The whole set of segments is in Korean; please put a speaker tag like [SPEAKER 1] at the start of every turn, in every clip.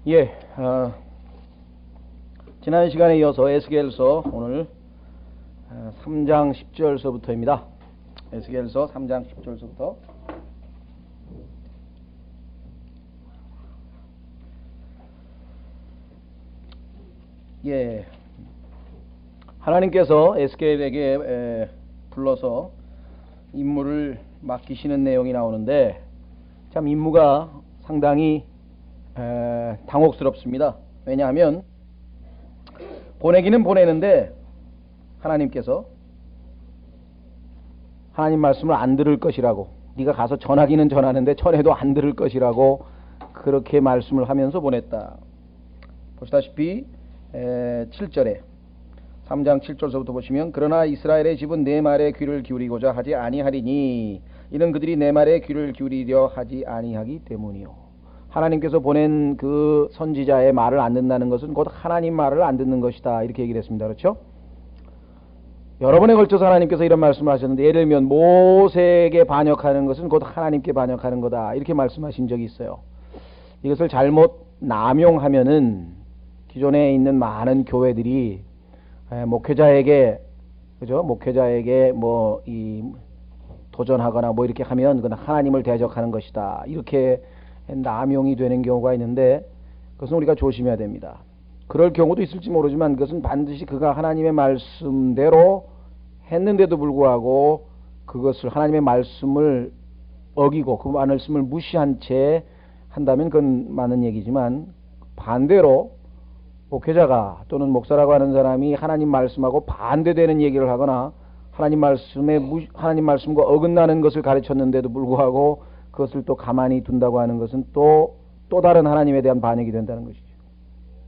[SPEAKER 1] 예, 지난 시간에 이어서 에스겔서 오늘 3장 10절서부터입니다. 에스겔서 3장 10절서부터. 예, 하나님께서 에스겔에게 불러서 임무를 맡기시는 내용이 나오는데 참 임무가 상당히 당혹스럽습니다. 왜냐하면 보내기는 보내는데 하나님께서 하나님 말씀을 안 들을 것이라고, 네가 가서 전하기는 전하는데 전해도 안 들을 것이라고 그렇게 말씀을 하면서 보냈다. 보시다시피 7절에 3장 7절서부터 보시면, 그러나 이스라엘의 집은 내 말에 귀를 기울이고자 하지 아니하리니 이는 그들이 내 말에 귀를 기울이려 하지 아니하기 때문이요. 하나님께서 보낸 그 선지자의 말을 안 듣는다는 것은 곧 하나님 말을 안 듣는 것이다, 이렇게 얘기를 했습니다. 그렇죠? 여러 번에 걸쳐서 하나님께서 이런 말씀을 하셨는데, 예를 들면 모세에게 반역하는 것은 곧 하나님께 반역하는 거다, 이렇게 말씀하신 적이 있어요. 이것을 잘못 남용하면은 기존에 있는 많은 교회들이 목회자에게, 그죠? 목회자에게 도전하거나 이렇게 하면 그건 하나님을 대적하는 것이다, 이렇게 남용이 되는 경우가 있는데, 그것은 우리가 조심해야 됩니다. 그럴 경우도 있을지 모르지만 그것은 반드시 그가 하나님의 말씀대로 했는데도 불구하고 그것을, 하나님의 말씀을 어기고 그 말씀을 무시한 채 한다면 그건 많은 얘기지만, 반대로 목회자가 또는 목사라고 하는 사람이 하나님 말씀하고 반대되는 얘기를 하거나 하나님 말씀과 어긋나는 것을 가르쳤는데도 불구하고 그것을 또 가만히 둔다고 하는 것은 또 다른 하나님에 대한 반역이 된다는 것이죠.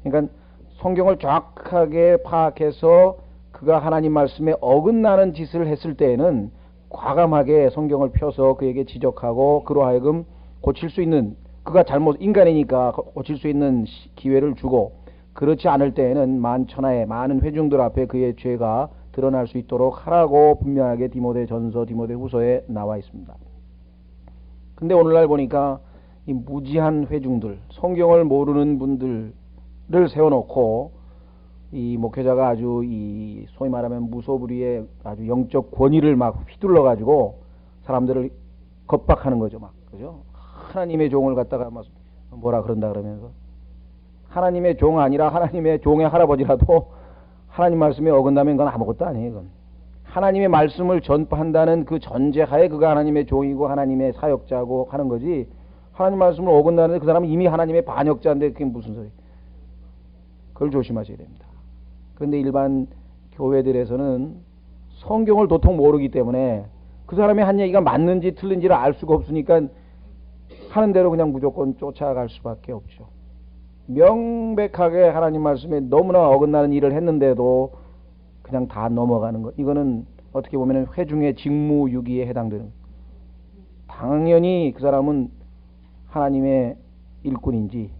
[SPEAKER 1] 그러니까 성경을 정확하게 파악해서 그가 하나님 말씀에 어긋나는 짓을 했을 때에는 과감하게 성경을 펴서 그에게 지적하고 그로 하여금 고칠 수 있는, 그가 인간이니까 고칠 수 있는 기회를 주고, 그렇지 않을 때에는 만천하의 많은 회중들 앞에 그의 죄가 드러날 수 있도록 하라고 분명하게 디모데전서, 디모데후서에 나와 있습니다. 근데 오늘날 보니까 이 무지한 회중들, 성경을 모르는 분들을 세워놓고 이 목회자가 아주 소위 말하면 무소불위의 아주 영적 권위를 막 휘둘러 가지고 사람들을 겁박하는 거죠, 막. 그죠? 하나님의 종을 갖다가 막 뭐라 그런다 그러면서, 하나님의 종 아니라 하나님의 종의 할아버지라도 하나님 말씀에 어긋나면 그건 아무것도 아니에요. 그건 하나님의 말씀을 전파한다는 그 전제하에 그가 하나님의 종이고 하나님의 사역자고 하는 거지, 하나님 말씀을 어긋나는데 그 사람은 이미 하나님의 반역자인데 그게 무슨 소리. 그걸 조심하셔야 됩니다. 그런데 일반 교회들에서는 성경을 도통 모르기 때문에 그 사람의 한 얘기가 맞는지 틀린지를 알 수가 없으니까 하는 대로 그냥 무조건 쫓아갈 수밖에 없죠. 명백하게 하나님 말씀에 너무나 어긋나는 일을 했는데도 그냥 다 넘어가는 것, 이거는 어떻게 보면 회중의 직무유기에 해당되는, 당연히 그 사람은 하나님의 일꾼인지,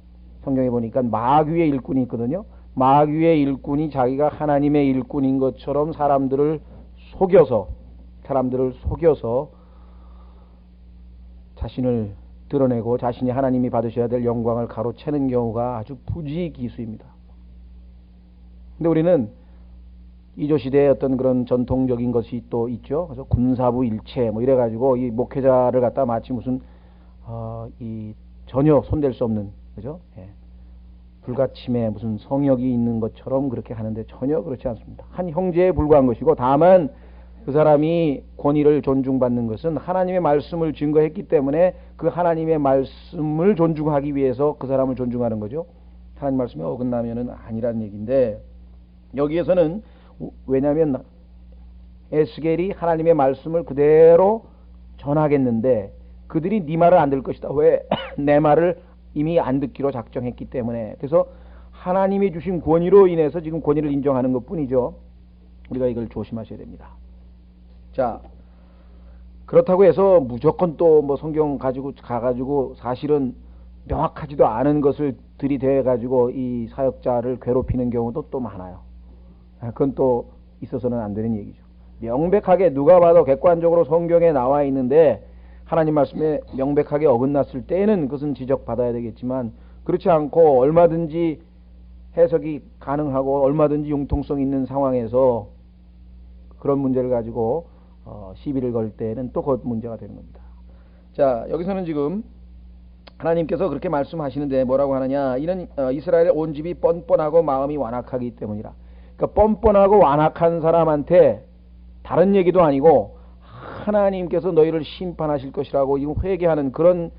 [SPEAKER 1] 성경에 보니까 마귀의 일꾼이 있거든요. 마귀의 일꾼이 자기가 하나님의 일꾼인 것처럼 사람들을 속여서 자신을 드러내고 자신이 하나님이 받으셔야 될 영광을 가로채는 경우가 아주 부지기수입니다. 근데 우리는 이조 시대에 어떤 그런 전통적인 것이 또 있죠. 그래서 군사부 일체 이래가지고 이 목회자를 갖다 마치 무슨 전혀 손댈 수 없는, 그죠? 예. 불가침에 무슨 성역이 있는 것처럼 그렇게 하는데 전혀 그렇지 않습니다. 한 형제에 불과한 것이고, 다만 그 사람이 권위를 존중받는 것은 하나님의 말씀을 증거했기 때문에 그 하나님의 말씀을 존중하기 위해서 그 사람을 존중하는 거죠. 하나님 말씀에 어긋나면은 아니라는 얘기인데, 여기에서는 왜냐하면 에스겔이 하나님의 말씀을 그대로 전하겠는데 그들이 네 말을 안 들을 것이다. 왜? 내 말을 이미 안 듣기로 작정했기 때문에. 그래서 하나님이 주신 권위로 인해서 지금 권위를 인정하는 것 뿐이죠. 우리가 이걸 조심하셔야 됩니다. 자, 그렇다고 해서 무조건 또 성경 가가지고 사실은 명확하지도 않은 것을 들이대가지고 이 사역자를 괴롭히는 경우도 또 많아요. 그건 또 있어서는 안 되는 얘기죠. 명백하게 누가 봐도 객관적으로 성경에 나와 있는데 하나님 말씀에 명백하게 어긋났을 때에는 그것은 지적받아야 되겠지만, 그렇지 않고 얼마든지 해석이 가능하고 얼마든지 융통성 있는 상황에서 그런 문제를 가지고 시비를 걸 때는 또 그 문제가 되는 겁니다. 자, 여기서는 지금 하나님께서 그렇게 말씀하시는데 뭐라고 하느냐, 이는 이스라엘의 온 집이 뻔뻔하고 마음이 완악하기 때문이라. 그러니까 뻔뻔하고 완악한 사람한테 다른 얘기도 아니고 하나님께서 너희를 심판하실 것이라고 지금 회개하는 그런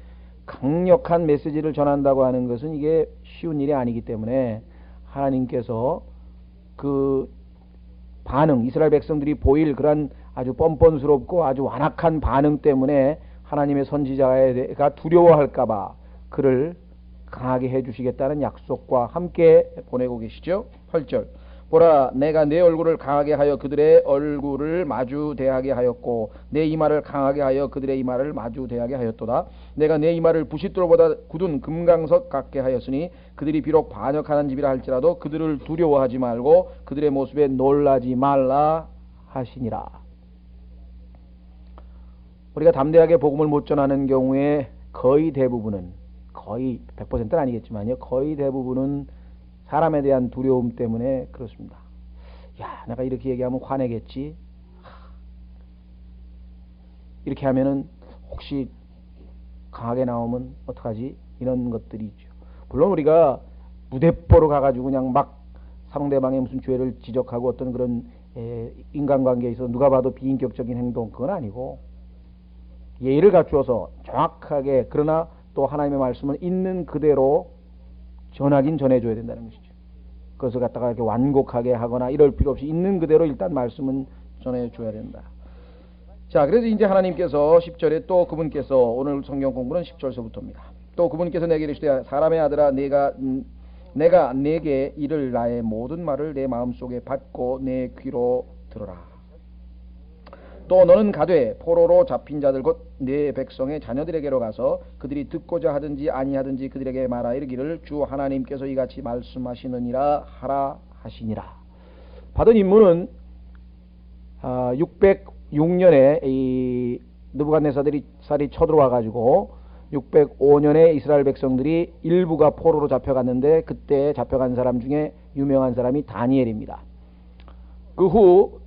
[SPEAKER 1] 강력한 메시지를 전한다고 하는 것은 이게 쉬운 일이 아니기 때문에 하나님께서 그 반응, 이스라엘 백성들이 보일 그런 아주 뻔뻔스럽고 아주 완악한 반응 때문에 하나님의 선지자가 두려워할까봐 그를 강하게 해주시겠다는 약속과 함께 보내고 계시죠. 8절. 보라, 내가 내 얼굴을 강하게 하여 그들의 얼굴을 마주 대하게 하였고 내 이마를 강하게 하여 그들의 이마를 마주 대하게 하였도다. 내가 내 이마를 부싯돌보다 굳은 금강석 같게 하였으니 그들이 비록 반역하는 집이라 할지라도 그들을 두려워하지 말고 그들의 모습에 놀라지 말라 하시니라. 우리가 담대하게 복음을 못 전하는 경우에 거의 대부분은, 거의 100%는 아니겠지만요, 거의 대부분은 사람에 대한 두려움 때문에 그렇습니다. 야, 내가 이렇게 얘기하면 화내겠지. 이렇게 하면은 혹시 강하게 나오면 어떡하지? 이런 것들이 있죠. 물론 우리가 무대뽀로 가가지고 그냥 막 상대방의 무슨 죄를 지적하고 어떤 그런 인간관계에 있어서 누가 봐도 비인격적인 행동, 그건 아니고 예의를 갖추어서 정확하게, 그러나 또 하나님의 말씀을 있는 그대로 전하긴 전해줘야 된다는 것이죠. 그것을 갖다가 이렇게 완곡하게 하거나 이럴 필요 없이 있는 그대로 일단 말씀은 전해줘야 된다. 자, 그래서 이제 하나님께서 10절에 또 그분께서, 오늘 성경 공부는 10절서부터입니다. 또 그분께서 내게 이르시되 사람의 아들아, 내가 내게 이를 나의 모든 말을 내 마음속에 받고 내 귀로 들어라. 또 너는 가되 포로로 잡힌 자들 곧 내 백성의 자녀들에게로 가서 그들이 듣고자 하든지 아니하든지 그들에게 말하 이르기를 주 하나님께서 이같이 말씀하시느니라 하라 하시니라. 받은 임무는 606년에 이 느부갓네살이 쳐들어와 가지고 605년에 이스라엘 백성들이 일부가 포로로 잡혀갔는데 그때 잡혀간 사람 중에 유명한 사람이 다니엘입니다. 그 후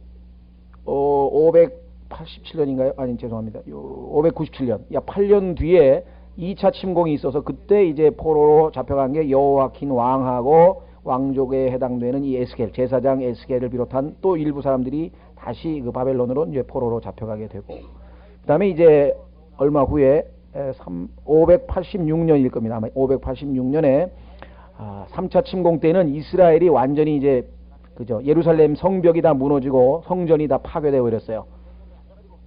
[SPEAKER 1] 587년인가요? 아니, 죄송합니다. 597년. 8년 뒤에 2차 침공이 있어서 그때 이제 포로로 잡혀간 게 여호와킨 왕하고 왕족에 해당되는 이 에스겔, 제사장 에스겔을 비롯한 또 일부 사람들이 다시 그 바벨론으로 이제 포로로 잡혀가게 되고, 그 다음에 이제 얼마 후에 586년일 겁니다. 아마 586년에 3차 침공 때는 이스라엘이 완전히 이제 예루살렘 성벽이 다 무너지고 성전이 다 파괴되어 버렸어요.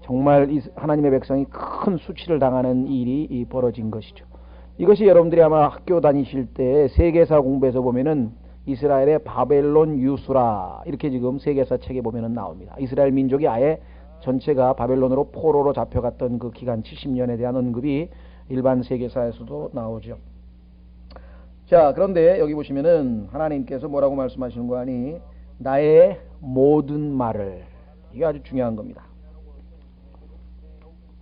[SPEAKER 1] 정말 하나님의 백성이 큰 수치를 당하는 일이 벌어진 것이죠. 이것이 여러분들이 아마 학교 다니실 때 세계사 공부에서 보면은 이스라엘의 바벨론 유수라 이렇게 지금 세계사 책에 보면은 나옵니다. 이스라엘 민족이 아예 전체가 바벨론으로 포로로 잡혀갔던 그 기간 70년에 대한 언급이 일반 세계사에서도 나오죠. 자, 그런데 여기 보시면은 하나님께서 뭐라고 말씀하시는 거 아니? 나의 모든 말을. 이게 아주 중요한 겁니다.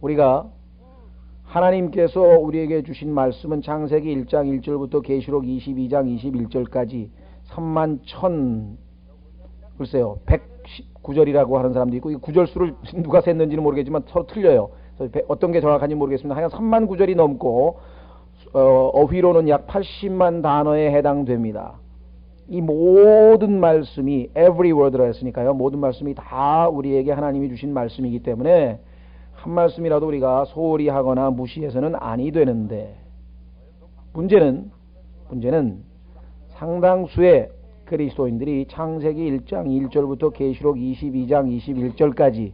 [SPEAKER 1] 우리가 하나님께서 우리에게 주신 말씀은 창세기 1장 1절부터 계시록 22장 21절까지 3만 1000, 글쎄요, 119절이라고 하는 사람도 있고, 이 구절 수를 누가 셌는지는 모르겠지만 서로 틀려요. 어떤 게 정확한지 모르겠습니다. 하여간 3만 구절이 넘고 어휘로는 약 80만 단어에 해당됩니다. 이 모든 말씀이 every word라 했으니까요. 모든 말씀이 다 우리에게 하나님이 주신 말씀이기 때문에 한 말씀이라도 우리가 소홀히 하거나 무시해서는 아니 되는데, 문제는 상당수의 그리스도인들이 창세기 1장 1절부터 계시록 22장 21절까지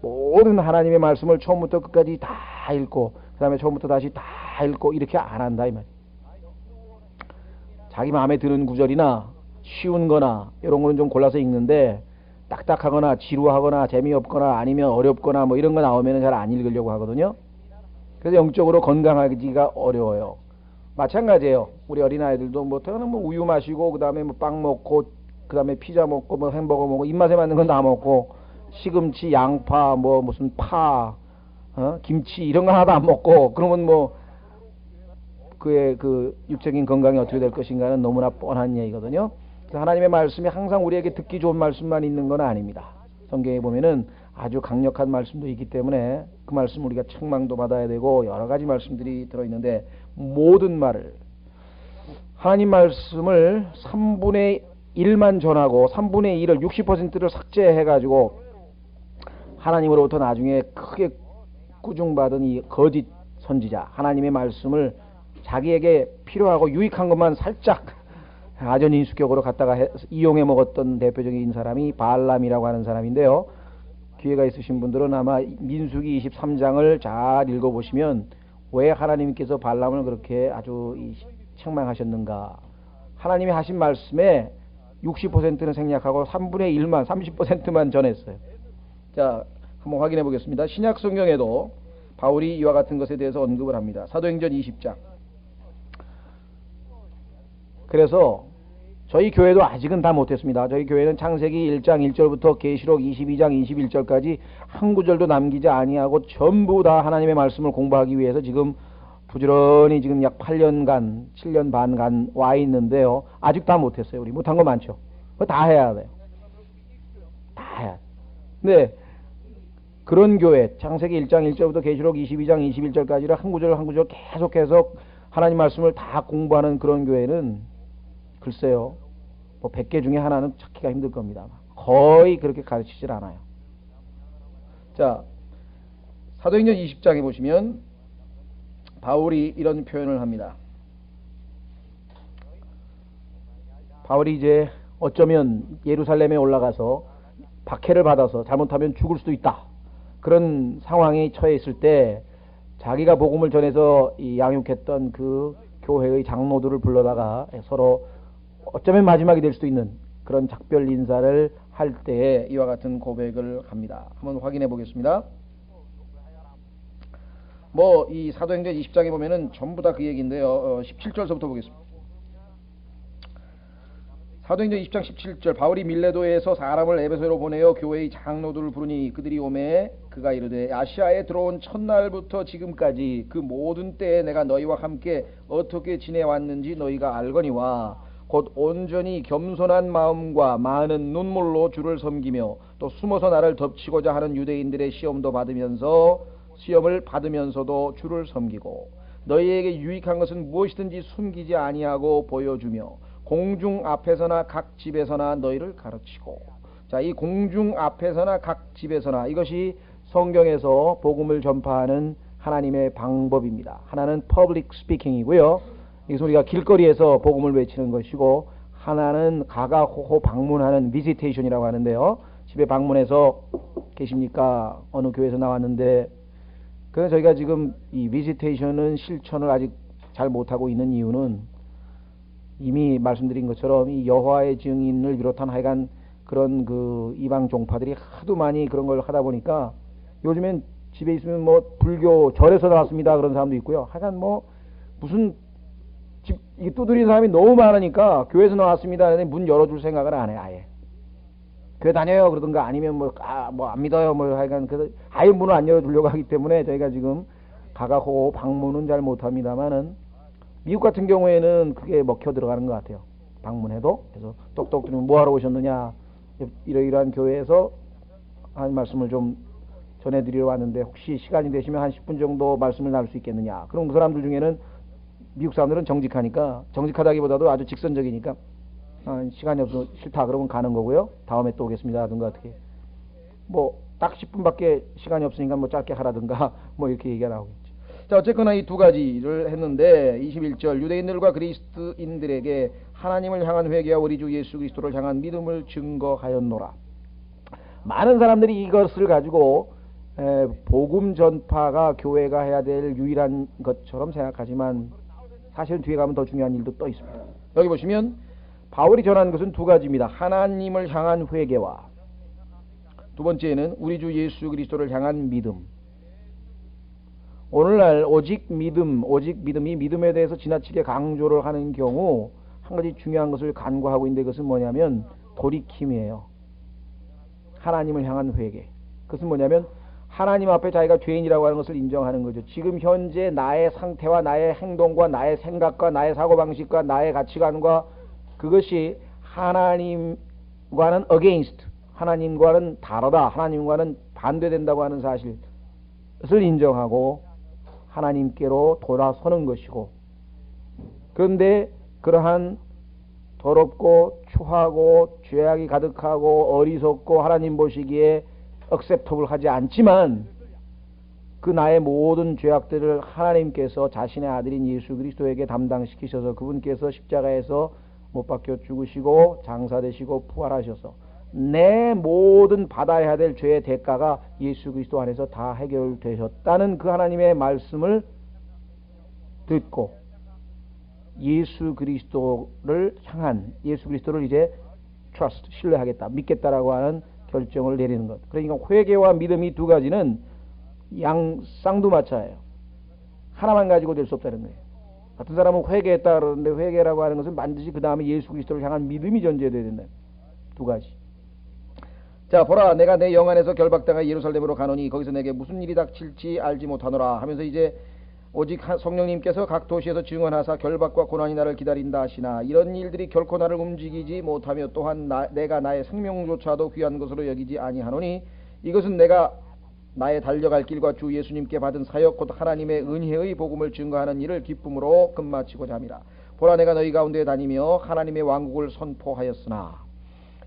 [SPEAKER 1] 모든 하나님의 말씀을 처음부터 끝까지 다 읽고 그 다음에 처음부터 다시 다 읽고 이렇게 안 한다 이 말. 자기 마음에 드는 구절이나 쉬운 거나 이런 거는 좀 골라서 읽는데, 딱딱하거나 지루하거나 재미없거나 아니면 어렵거나 뭐 이런 거 나오면 잘 안 읽으려고 하거든요. 그래서 영적으로 건강하기가 어려워요. 마찬가지예요. 우리 어린아이들도 뭐 우유 마시고 그 다음에 뭐 빵 먹고 그 다음에 피자 먹고 뭐 햄버거 먹고 입맛에 맞는 건 다 먹고 시금치, 양파, 뭐 무슨 파, 김치 이런 거 하나도 안 먹고 그러면 뭐 그의 그 육적인 건강이 어떻게 될 것인가는 너무나 뻔한 얘기거든요. 그래서 하나님의 말씀이 항상 우리에게 듣기 좋은 말씀만 있는 건 아닙니다. 성경에 보면은 아주 강력한 말씀도 있기 때문에 그 말씀 우리가 책망도 받아야 되고 여러 가지 말씀들이 들어있는데, 모든 말을 하나님 말씀을 3분의 1만 전하고 3분의 1을 60%를 삭제해가지고 하나님으로부터 나중에 크게 꾸중받은 이 거짓 선지자, 하나님의 말씀을 자기에게 필요하고 유익한 것만 살짝 아전인수격으로 갖다가 이용해 먹었던 대표적인 사람이 발람이라고 하는 사람인데요. 기회가 있으신 분들은 아마 민수기 23장을 잘 읽어보시면 왜 하나님께서 발람을 그렇게 아주 책망하셨는가. 하나님이 하신 말씀에 60%는 생략하고 3분의 1만 30%만 전했어요. 자, 한번 확인해 보겠습니다. 신약 성경에도 바울이 이와 같은 것에 대해서 언급을 합니다. 사도행전 20장. 그래서 저희 교회도 아직은 다 못했습니다. 저희 교회는 창세기 1장 1절부터 계시록 22장 21절까지 한 구절도 남기지 아니하고 전부 다 하나님의 말씀을 공부하기 위해서 지금 부지런히 지금 약 8년간 7년 반간 와 있는데요. 아직 다 못했어요. 우리 못한 거 많죠. 그거 다 해야 돼요. 다 해야 돼. 근데 그런 교회, 창세기 1장 1절부터 계시록 22장 21절까지를 한 구절 한 구절 계속해서 하나님 말씀을 다 공부하는 그런 교회는 글쎄요, 뭐 100개 중에 하나는 찾기가 힘들 겁니다. 거의 그렇게 가르치질 않아요. 자, 사도행전 20장에 보시면 바울이 이런 표현을 합니다. 바울이 이제 어쩌면 예루살렘에 올라가서 박해를 받아서 잘못하면 죽을 수도 있다, 그런 상황에 처해 있을 때 자기가 복음을 전해서 이 양육했던 그 교회의 장로들을 불러다가 서로 어쩌면 마지막이 될 수도 있는 그런 작별 인사를 할 때에 이와 같은 고백을 합니다. 한번 확인해 보겠습니다. 뭐 이 사도행전 20장에 보면은 전부 다 그 얘기인데요. 17절서부터 보겠습니다. 사도행전 20장 17절. 바울이 밀레도에서 사람을 에베소로 보내어 교회의 장로들을 부르니 그들이 오매 그가 이르되 아시아에 들어온 첫날부터 지금까지 그 모든 때에 내가 너희와 함께 어떻게 지내왔는지 너희가 알거니와 곧 온전히 겸손한 마음과 많은 눈물로 주를 섬기며 또 숨어서 나를 덮치고자 하는 유대인들의 시험을 받으면서도 주를 섬기고 너희에게 유익한 것은 무엇이든지 숨기지 아니하고 보여주며 공중 앞에서나 각 집에서나 너희를 가르치고. 자, 이 공중 앞에서나 각 집에서나, 이것이 성경에서 복음을 전파하는 하나님의 방법입니다. 하나는 퍼블릭 스피킹이고요. 이것은 우리가 길거리에서 복음을 외치는 것이고, 하나는 가가호호 방문하는 비지테이션이라고 하는데요. 집에 방문해서 계십니까? 어느 교회에서 나왔는데. 그래서 저희가 지금 이 비지테이션은 실천을 아직 잘 못하고 있는 이유는 이미 말씀드린 것처럼 이 여호와의 증인을 비롯한 하여간 그런 그 이방 종파들이 하도 많이 그런 걸 하다 보니까 요즘엔 집에 있으면 뭐 불교 절에서 나왔습니다 그런 사람도 있고요. 하여간 뭐 무슨 집 이게 두드리는 사람이 너무 많으니까 교회에서 나왔습니다 하는데 문 열어줄 생각을 안 해. 아예 교회 다녀요 그러든가 아니면 뭐 안 믿어요 뭐 하여간 그래서 아예 문을 안 열어주려고 하기 때문에 저희가 지금 가가호 방문은 잘 못합니다만은 미국 같은 경우에는 그게 먹혀 들어가는 것 같아요. 방문해도. 그래서 똑똑 들으면 뭐하러 오셨느냐, 이러이러한 교회에서 하나님 말씀을 좀 전해드리러 왔는데 혹시 시간이 되시면 한 10분 정도 말씀을 나눌 수 있겠느냐. 그럼 그 사람들 중에는 미국 사람들은 정직하니까, 정직하다기보다도 아주 직선적이니까 시간이 없어 싫다 그러면 가는 거고요. 다음에 또 오겠습니다 하든가 어떻게 뭐 딱 10분밖에 시간이 없으니까 뭐 짧게 하라든가 뭐 이렇게 얘기가 나오겠죠. 자, 어쨌거나 이 두 가지를 했는데 21절 유대인들과 그리스도인들에게 하나님을 향한 회개와 우리 주 예수 그리스도를 향한 믿음을 증거하였노라. 많은 사람들이 이것을 가지고 복음 전파가 교회가 해야 될 유일한 것처럼 생각하지만 사실 뒤에 가면 더 중요한 일도 또 있습니다. 여기 보시면 바울이 전한 것은 두 가지입니다. 하나님을 향한 회개와 두 번째는 우리 주 예수 그리스도를 향한 믿음. 오늘날 오직 믿음이 믿음에 대해서 지나치게 강조를 하는 경우 한 가지 중요한 것을 간과하고 있는데 그것은 뭐냐면 돌이킴이에요. 하나님을 향한 회개. 그것은 뭐냐면 하나님 앞에 자기가 죄인이라고 하는 것을 인정하는 거죠. 지금 현재 나의 상태와 나의 행동과 나의 생각과 나의 사고방식과 나의 가치관과 그것이 하나님과는 against, 하나님과는 다르다, 하나님과는 반대된다고 하는 사실을 인정하고 하나님께로 돌아서는 것이고, 그런데 그러한 더럽고 추하고 죄악이 가득하고 어리석고 하나님 보시기에 acceptable 하지 않지만 그 나의 모든 죄악들을 하나님께서 자신의 아들인 예수 그리스도에게 담당시키셔서 그분께서 십자가에서 못 박혀 죽으시고 장사되시고 부활하셔서 내 모든 받아야 될 죄의 대가가 예수 그리스도 안에서 다 해결되셨다는 그 하나님의 말씀을 듣고 예수 그리스도를 향한, 예수 그리스도를 이제 trust, 신뢰하겠다, 믿겠다라고 하는 결정을 내리는 것. 그러니까 회개와 믿음 이 두 가지는 쌍두마차예요. 하나만 가지고 될 수 없다는 거예요. 같은 사람은 회개했다 그러는데 회개라고 하는 것은 반드시 그 다음에 예수 그리스도를 향한 믿음이 전제되어야 된다. 두 가지. 자, 보라, 내가 내 영 안에서 결박당하 예루살렘으로 가노니 거기서 내게 무슨 일이 닥칠지 알지 못하노라 하면서 이제 오직 성령님께서 각 도시에서 증언하사 결박과 고난이 나를 기다린다 하시나 이런 일들이 결코 나를 움직이지 못하며 또한 내가 나의 생명조차도 귀한 것으로 여기지 아니하노니 이것은 내가 나의 달려갈 길과 주 예수님께 받은 사역 곧 하나님의 은혜의 복음을 증거하는 일을 기쁨으로 끝마치고자 함이라. 보라, 내가 너희 가운데 다니며 하나님의 왕국을 선포하였으나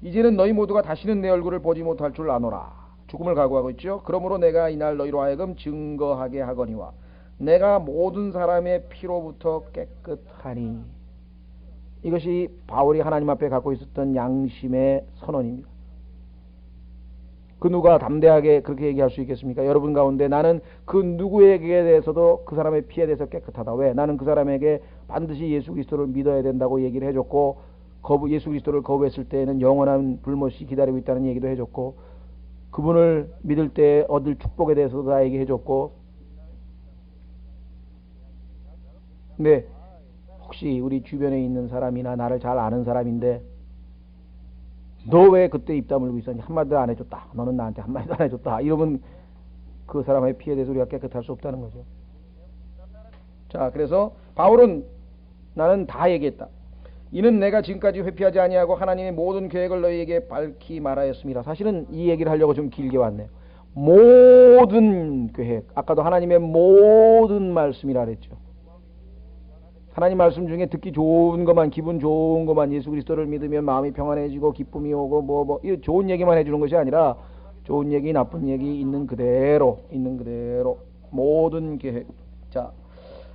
[SPEAKER 1] 이제는 너희 모두가 다시는 내 얼굴을 보지 못할 줄 아노라. 죽음을 각오하고 있죠. 그러므로 내가 이날 너희로 하여금 증거하게 하거니와 내가 모든 사람의 피로부터 깨끗하니. 이것이 바울이 하나님 앞에 갖고 있었던 양심의 선언입니다. 그 누가 담대하게 그렇게 얘기할 수 있겠습니까? 여러분 가운데 나는 그 누구에게 대해서도 그 사람의 피에 대해서 깨끗하다. 왜? 나는 그 사람에게 반드시 예수 그리스도를 믿어야 된다고 얘기를 해줬고, 예수 그리스도를 거부했을 때에는 영원한 불못이 기다리고 있다는 얘기도 해줬고, 그분을 믿을 때 얻을 축복에 대해서도 다 얘기해줬고. 근데 혹시 우리 주변에 있는 사람이나 나를 잘 아는 사람인데 너 왜 그때 입 다물고 있었니? 한마디도 안 해줬다. 너는 나한테 한마디도 안 해줬다. 이러면 그 사람의 피에 대해서 우리가 깨끗할 수 없다는 거죠. 자, 그래서 바울은 나는 다 얘기했다. 이는 내가 지금까지 회피하지 아니하고 하나님의 모든 계획을 너희에게 밝히 말하였습니다. 사실은 이 얘기를 하려고 좀 길게 왔네요. 모든 계획, 아까도 하나님의 모든 말씀이라 그랬죠. 하나님 말씀 중에 듣기 좋은 것만, 기분 좋은 것만, 예수 그리스도를 믿으면 마음이 평안해지고 기쁨이 오고 이 좋은 얘기만 해주는 것이 아니라 좋은 얘기, 나쁜 얘기 있는 그대로 모든 계획. 자,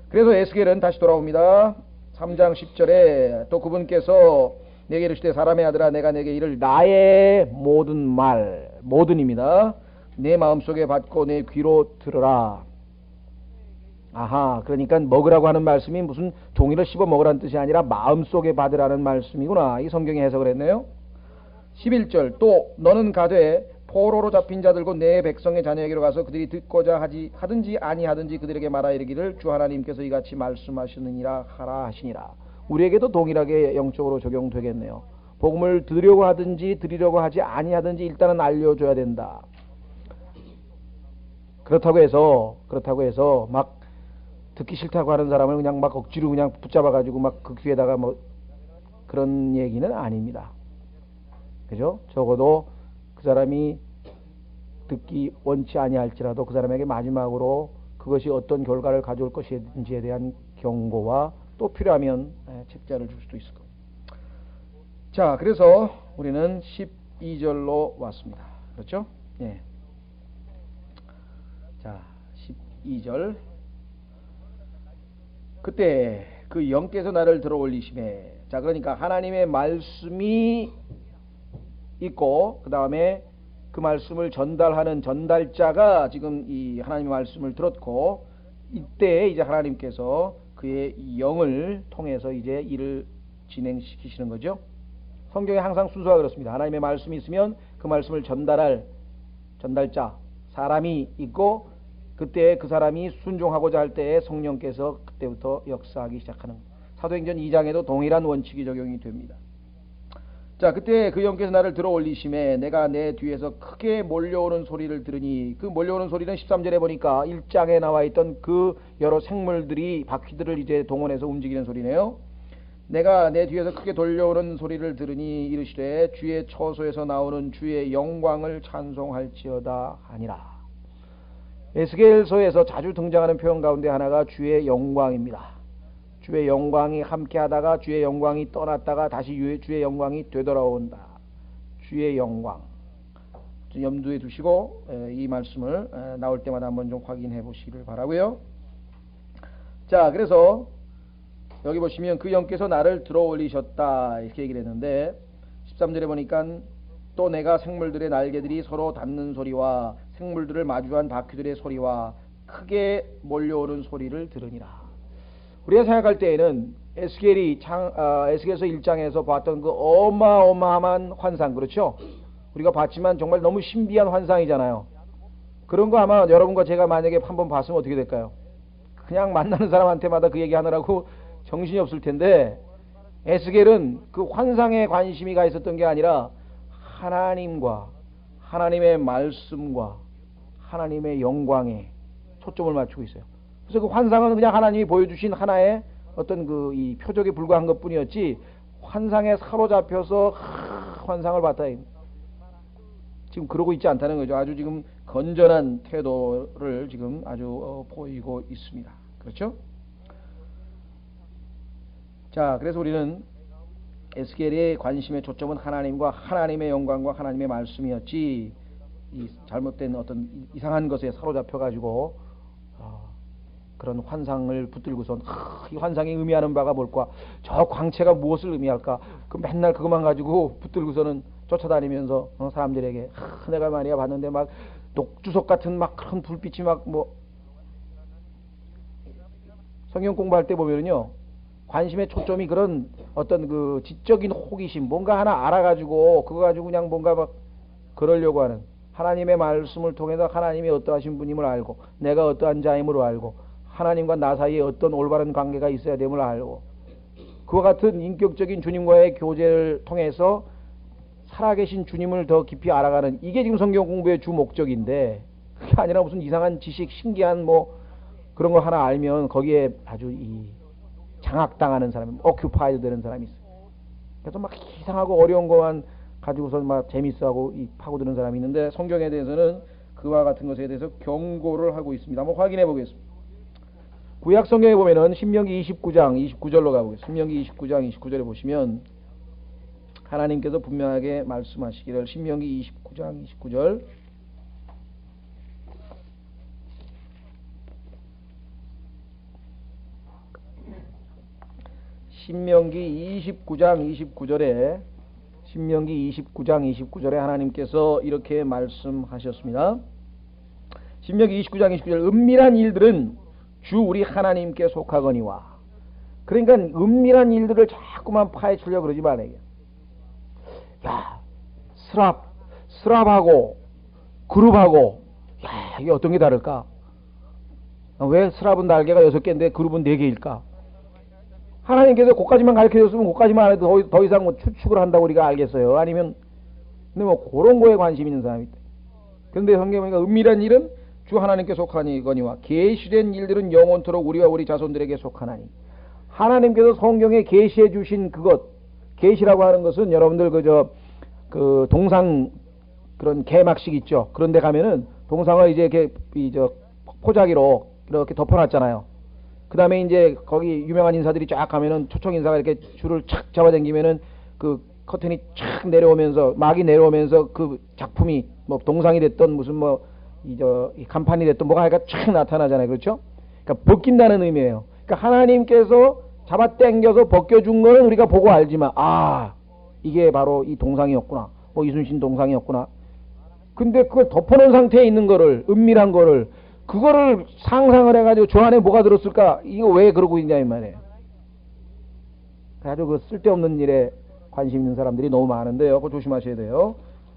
[SPEAKER 1] 그래서 에스겔은 다시 돌아옵니다. 3장 10절에 또 그분께서 내게 이르시되 사람의 아들아, 내가 내게 이를 나의 모든 말, 모든입니다. 내 마음속에 받고 내 귀로 들으라. 아하, 그러니까 먹으라고 하는 말씀이 무슨 종이를 씹어 먹으라는 뜻이 아니라 마음속에 받으라는 말씀이구나. 이 성경이 해석을 했네요. 11절 또 너는 가되 포로로 잡힌 자들과 내 백성의 자녀에게로 가서 그들이 듣고자 하든지 아니하든지 그들에게 말하 이르기를 주 하나님께서 이같이 말씀하시느니라 하라 하시니라. 우리에게도 동일하게 영적으로 적용되겠네요. 복음을 들으려고 하든지 드리려고 하지 아니하든지 일단은 알려줘야 된다. 그렇다고 해서 막 듣기 싫다고 하는 사람을 그냥 막 억지로 그냥 붙잡아가지고 막 그 귀에다가 뭐 그런 얘기는 아닙니다. 그죠? 적어도 그 사람이 듣기 원치 아니할지라도 그 사람에게 마지막으로 그것이 어떤 결과를 가져올 것인지에 대한 경고와 또 필요하면 책자를 줄 수도 있을 겁니다. 자, 그래서 우리는 12절로 왔습니다. 그렇죠? 예. 자, 12절. 그때 그 영께서 나를 들어 올리심에. 자, 그러니까 하나님의 말씀이 있고 그 다음에 그 말씀을 전달하는 전달자가 지금 이 하나님의 말씀을 들었고, 이때 이제 하나님께서 그의 영을 통해서 이제 일을 진행시키시는 거죠. 성경에 항상 순서가 그렇습니다. 하나님의 말씀이 있으면 그 말씀을 전달할 전달자 사람이 있고, 그때 그 사람이 순종하고자 할 때에 성령께서 그때부터 역사하기 시작하는, 사도행전 2장에도 동일한 원칙이 적용이 됩니다. 자, 그때 그 영께서 나를 들어 올리심에 내가 내 뒤에서 크게 몰려오는 소리를 들으니, 그 몰려오는 소리는 13절에 보니까 1장에 나와 있던 그 여러 생물들이 바퀴들을 이제 동원해서 움직이는 소리네요. 내가 내 뒤에서 크게 돌려오는 소리를 들으니 이르시되 주의 처소에서 나오는 주의 영광을 찬송할지어다 하니라. 에스겔서에서 자주 등장하는 표현 가운데 하나가 주의 영광입니다. 주의 영광이 함께하다가 주의 영광이 떠났다가 다시 주의 영광이 되돌아온다. 주의 영광. 염두에 두시고 이 말씀을 나올 때마다 한번 좀 확인해 보시기를 바라고요. 자, 그래서 여기 보시면 그 영께서 나를 들어 올리셨다 이렇게 얘기를 했는데 13절에 보니까 또 내가 생물들의 날개들이 서로 닿는 소리와 생물들을 마주한 바퀴들의 소리와 크게 몰려오는 소리를 들으니라. 우리가 생각할 때에는 에스겔서 1장에서 봤던 그 어마어마한 환상, 그렇죠? 우리가 봤지만 정말 너무 신비한 환상이잖아요. 그런 거 아마 여러분과 제가 만약에 한번 봤으면 어떻게 될까요? 그냥 만나는 사람한테마다 그 얘기 하느라고 정신이 없을 텐데, 에스겔은 그 환상에 관심이 가 있었던 게 아니라 하나님과 하나님의 말씀과 하나님의 영광에 초점을 맞추고 있어요. 그래서 그 환상은 그냥 하나님이 보여주신 하나의 어떤 그 이 표적에 불과한 것 뿐이었지, 환상에 사로잡혀서 환상을 봤다. 지금 그러고 있지 않다는 거죠. 아주 지금 건전한 태도를 지금 아주 보이고 있습니다. 그렇죠? 자, 그래서 우리는 에스겔의 관심의 초점은 하나님과 하나님의 영광과 하나님의 말씀이었지, 이 잘못된 어떤 이상한 것에 사로잡혀 가지고 그런 환상을 붙들고선 이 환상이 의미하는 바가 뭘까? 저 광채가 무엇을 의미할까? 그 맨날 그것만 가지고 붙들고서는 쫓아다니면서 사람들에게 내가 말이야 봤는데 막 녹주석 같은 막 큰 불빛이 막 뭐, 성경 공부할 때 보면은요, 관심의 초점이 그런 어떤 그 지적인 호기심, 뭔가 하나 알아가지고 그거 가지고 그냥 뭔가 막 그러려고 하는, 하나님의 말씀을 통해서 하나님이 어떠하신 분임을 알고 내가 어떠한 자임으로 알고 하나님과 나 사이에 어떤 올바른 관계가 있어야 됨을 알고, 그와 같은 인격적인 주님과의 교제를 통해서 살아계신 주님을 더 깊이 알아가는, 이게 지금 성경 공부의 주 목적인데, 그게 아니라 무슨 이상한 지식, 신기한 뭐 그런 거 하나 알면 거기에 아주 이 장악당하는 사람이, 오큐파이드 되는 사람이 있어요. 그래서 막 이상하고 어려운 것만 가지고서 막 재밌어하고 파고드는 사람이 있는데, 성경에 대해서는 그와 같은 것에 대해서 경고를 하고 있습니다. 한번 확인해 보겠습니다. 구약 성경에 보면은 신명기 29장 29절로 가보겠습니다. 신명기 29장 29절에 보시면 하나님께서 분명하게 말씀하시기를, 신명기 29장 29절, 신명기 29장 29절에 신명기 29장 29절에 하나님께서 이렇게 말씀하셨습니다. 신명기 29장 29절, 은밀한 일들은 주 우리 하나님께 속하거니와. 그러니까 은밀한 일들을 자꾸만 파헤치려고 그러지 말아요. 야, 스랍하고 그룹하고, 야, 이게 어떤 게 다를까? 왜 스랍은 날개가 6개인데 그룹은 4개일까? 하나님께서 그까지만 가르쳐줬으면 그까지만 안 해도 더 이상 뭐 추측을 한다고 우리가 알겠어요? 아니면, 근데 뭐 그런 거에 관심 있는 사람이 있다. 그런데 성경에 보니까 은밀한 일은 주 하나님께 속하니거니와 계시된 일들은 영원토록 우리와 우리 자손들에게 속하나니. 하나님께서 성경에 계시해 주신 그것, 계시라고 하는 것은 여러분들 그 동상 그런 개막식 있죠. 그런데 가면은 동상을 이제 이렇게 포자기로 이렇게 덮어놨잖아요. 그 다음에 이제 거기 유명한 인사들이 쫙 가면은 초청 인사가 이렇게 줄을 착 잡아당기면은 그 커튼이 착 내려오면서, 막이 내려오면서 그 작품이 뭐 동상이 됐던 무슨 뭐 이 간판이 됐던 뭐가 하여가 쫙 나타나잖아요. 그렇죠? 그러니까 벗긴다는 의미예요. 그러니까 하나님께서 잡아 당겨서 벗겨준 거는 우리가 보고 알지만, 아, 이게 바로 이 동상이었구나, 뭐 이순신 동상이었구나. 근데 그걸 덮어놓은 상태에 있는 거를, 은밀한 거를, 그거를 상상을 해가지고 저 안에 뭐가 들었을까? 이거 왜 그러고 있냐 이 말이에요. 아주 그 쓸데없는 일에 관심 있는 사람들이 너무 많은데요. 그거 조심하셔야 돼요.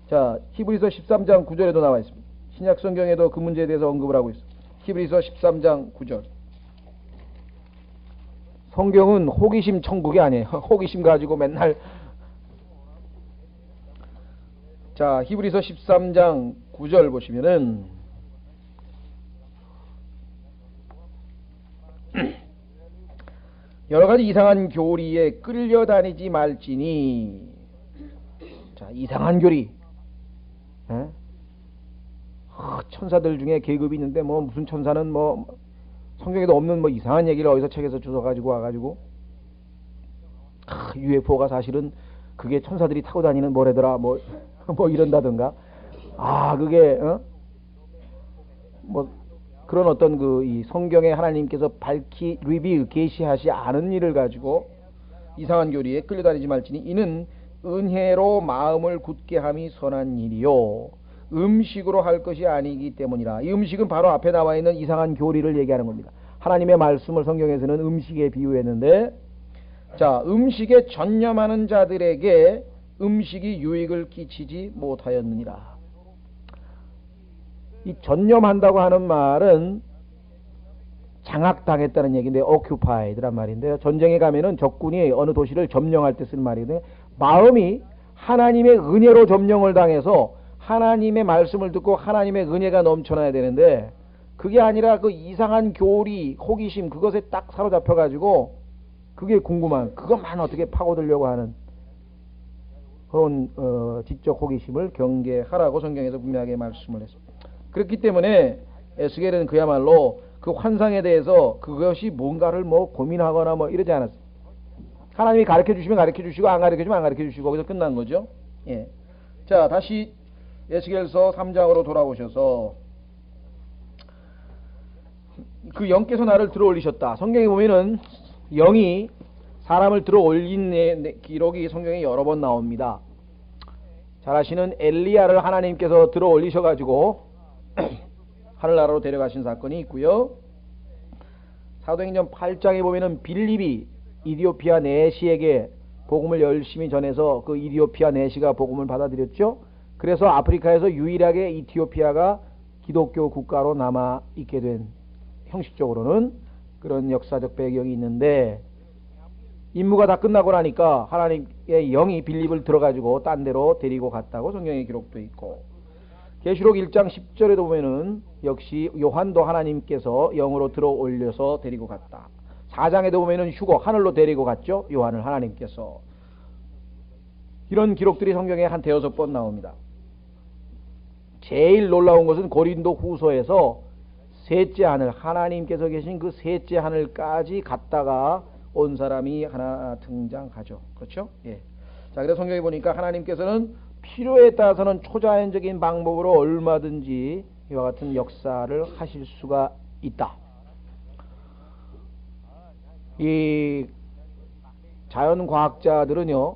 [SPEAKER 1] 자, 히브리서 13장 9절에도 나와 있습니다. 신약 성경에도 그 문제에 대해서 언급을 하고 있습니다. 히브리서 13장 9절. 성경은 호기심 천국이 아니에요. 호기심 가지고 맨날 자, 히브리서 13장 9절 보시면은 여러가지 이상한 교리에 끌려다니지 말지니. 자, 이상한 교리. 에? 천사들 중에 계급이 있는데 뭐 무슨 천사는 뭐 성경에도 없는 뭐 이상한 얘기를 어디서 책에서 주워가지고 와가지고 UFO가 사실은 그게 천사들이 타고 다니는 뭐래더라 뭐 이런다든가. 그게 뭐 그런 어떤 이 성경에 하나님께서 밝히 계시하지 않은 일을 가지고 이상한 교리에 끌려다니지 말지니 이는 은혜로 마음을 굳게 함이 선한 일이요 음식으로 할 것이 아니기 때문이라. 이 음식은 바로 앞에 나와 있는 이상한 교리를 얘기하는 겁니다. 하나님의 말씀을 성경에서는 음식에 비유했는데, 자, 음식에 전념하는 자들에게 음식이 유익을 끼치지 못하였느니라. 이 전념한다고 하는 말은 장악당했다는 얘기인데, occupied란 말인데요. 전쟁에 가면은 적군이 어느 도시를 점령할 때 쓰는 말인데, 마음이 하나님의 은혜로 점령을 당해서 하나님의 말씀을 듣고 하나님의 은혜가 넘쳐나야 되는데, 그게 아니라 그 이상한 교리, 호기심, 그것에 딱 사로잡혀가지고 그게 궁금한, 그것만 어떻게 파고들려고 하는 그런 지적 호기심을 경계하라고 성경에서 분명하게 말씀을 했습니다. 그렇기 때문에 에스겔은 그야말로 그 환상에 대해서 그것이 뭔가를 뭐 고민하거나 뭐 이러지 않았어요. 하나님이 가르쳐 주시면 가르쳐 주시고 안 가르쳐 주시면 안 가르쳐 주시고 거기서 끝난 거죠. 예. 자, 다시 에스겔서 3장으로 돌아오셔서 그 영께서 나를 들어 올리셨다. 성경에 보면은 영이 사람을 들어 올린 기록이 성경에 여러 번 나옵니다. 잘 아시는 엘리야를 하나님께서 들어 올리셔가지고 하늘나라로 데려가신 사건이 있고요. 사도행전 8장에 보면은 빌립이 이디오피아 내시에게 복음을 열심히 전해서 그 이디오피아 내시가 복음을 받아들였죠. 그래서 아프리카에서 유일하게 이티오피아가 기독교 국가로 남아 있게 된, 형식적으로는 그런 역사적 배경이 있는데, 임무가 다 끝나고 나니까 하나님의 영이 빌립을 들어가지고 딴 데로 데리고 갔다고 성경에 기록도 있고, 계시록 1장 10절에도 보면은 역시 요한도 하나님께서 영으로 들어 올려서 데리고 갔다. 4장에도 보면은 휴거, 하늘로 데리고 갔죠. 요한을 하나님께서. 이런 기록들이 성경에 한 대여섯 번 나옵니다. 제일 놀라운 것은 고린도 후서에서 셋째 하늘, 하나님께서 계신 그 셋째 하늘까지 갔다가 온 사람이 하나 등장하죠. 그렇죠? 예. 자, 그래서 성경에 보니까 하나님께서는 필요에 따라서는 초자연적인 방법으로 얼마든지 이와 같은 역사를 하실 수가 있다. 이 자연과학자들은요,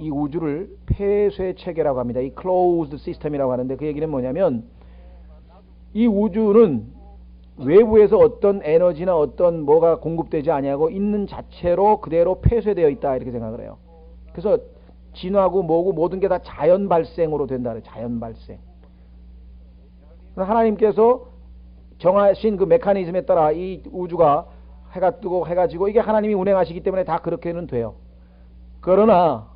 [SPEAKER 1] 이 우주를 폐쇄 체계라고 합니다. 이 closed system이라고 하는데, 그 얘기는 뭐냐면 이 우주는 외부에서 어떤 에너지나 어떤 뭐가 공급되지 아니하고 있는 자체로 그대로 폐쇄되어 있다, 이렇게 생각을 해요. 그래서 진화고 뭐고 모든 게 다 자연 발생으로 된다. 자연 발생. 하나님께서 정하신 그 메커니즘에 따라 이 우주가 해가 뜨고 해가 지고 이게 하나님이 운행하시기 때문에 다 그렇게는 돼요. 그러나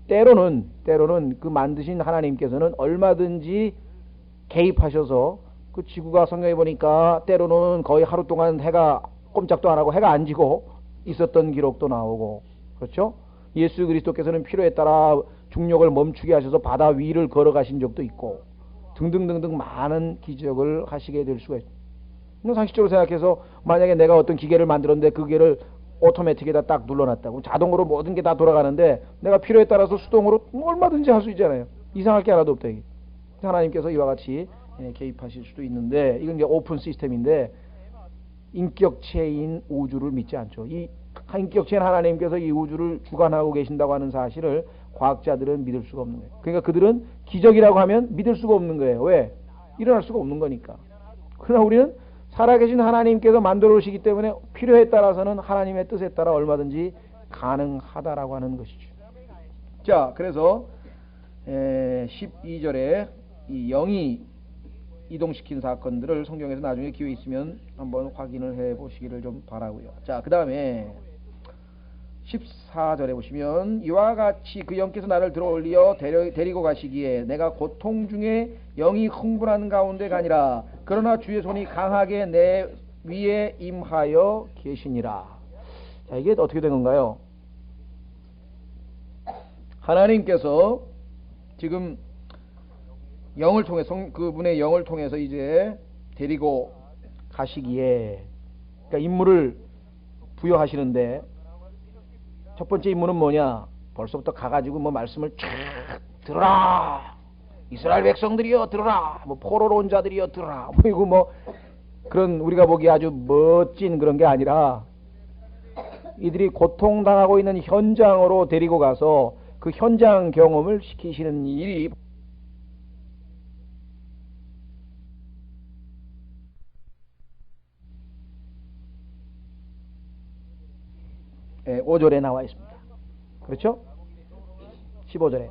[SPEAKER 1] 때로는 그 만드신 하나님께서는 얼마든지 개입하셔서 그 지구가 성경에 보니까 때로는 거의 하루 동안 해가 꼼짝도 안 하고 해가 안 지고 있었던 기록도 나오고, 그렇죠? 예수 그리스도께서는 필요에 따라 중력을 멈추게 하셔서 바다 위를 걸어가신 적도 있고 등등등등 많은 기적을 하시게 될 수가 있습니다. 상식적으로 생각해서 만약에 내가 어떤 기계를 만들었는데 그 기계를 오토매틱에다 딱 눌러놨다고 자동으로 모든 게 다 돌아가는데 내가 필요에 따라서 수동으로 얼마든지 할 수 있잖아요. 이상할 게 하나도 없다. 하나님께서 이와 같이 개입하실 수도 있는데, 이건 이제 오픈 시스템인데 인격체인 우주를 믿지 않죠. 이 인격체인 하나님께서 이 우주를 주관하고 계신다고 하는 사실을 과학자들은 믿을 수가 없는 거예요. 그러니까 그들은 기적이라고 하면 믿을 수가 없는 거예요. 왜? 일어날 수가 없는 거니까. 그러나 우리는 살아계신 하나님께서 만들어 오시기 때문에 필요에 따라서는 하나님의 뜻에 따라 얼마든지 가능하다라고 하는 것이죠. 자, 그래서 12절에 이 영이 이동시킨 사건들을 성경에서 나중에 기회 있으면 한번 확인을 해 보시기를 좀 바라고요. 자, 그 다음에 14절에 보시면 이와 같이 그 영께서 나를 들어올리어 데리고 가시기에 내가 고통 중에 영이 흥분하는 가운데 가니라. 그러나 주의 손이 강하게 내 위에 임하여 계시니라. 자, 이게 어떻게 된 건가요? 하나님께서 지금 영을 통해 그분의 영을 통해서 이제 데리고 가시기에, 그러니까 임무를 부여하시는데, 첫 번째 임무는 뭐냐? 벌써부터 가가지고 뭐 말씀을 쫙 들어라, 이스라엘 백성들이여 들어라, 뭐 포로로 온 자들이여 들어라, 뭐 이거 뭐 그런 우리가 보기에 아주 멋진 그런 게 아니라 이들이 고통당하고 있는 현장으로 데리고 가서 그 현장 경험을 시키시는 일이 5절에 나와 있습니다. 그렇죠? 15절에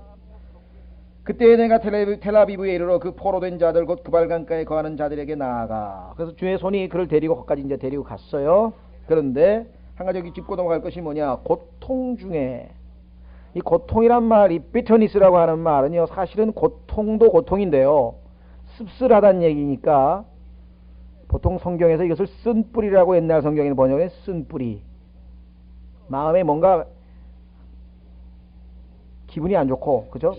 [SPEAKER 1] 그때 내가 텔아비브에 이르러 그 포로된 자들 곧 그발강가에 거하는 자들에게 나아가. 그래서 주의 손이 그를 데리고 거기까지 이제 데리고 갔어요. 그런데 한 가지 여기 짚고 넘어갈 것이 뭐냐? 고통 중에, 이 고통이란 말, 이 비터니스라고 하는 말은요, 사실은 고통도 고통인데요, 씁쓸하다는 얘기니까 보통 성경에서 이것을 쓴뿌리라고 옛날 성경에는 번역해 쓴뿌리. 마음에 뭔가 기분이 안 좋고, 그죠?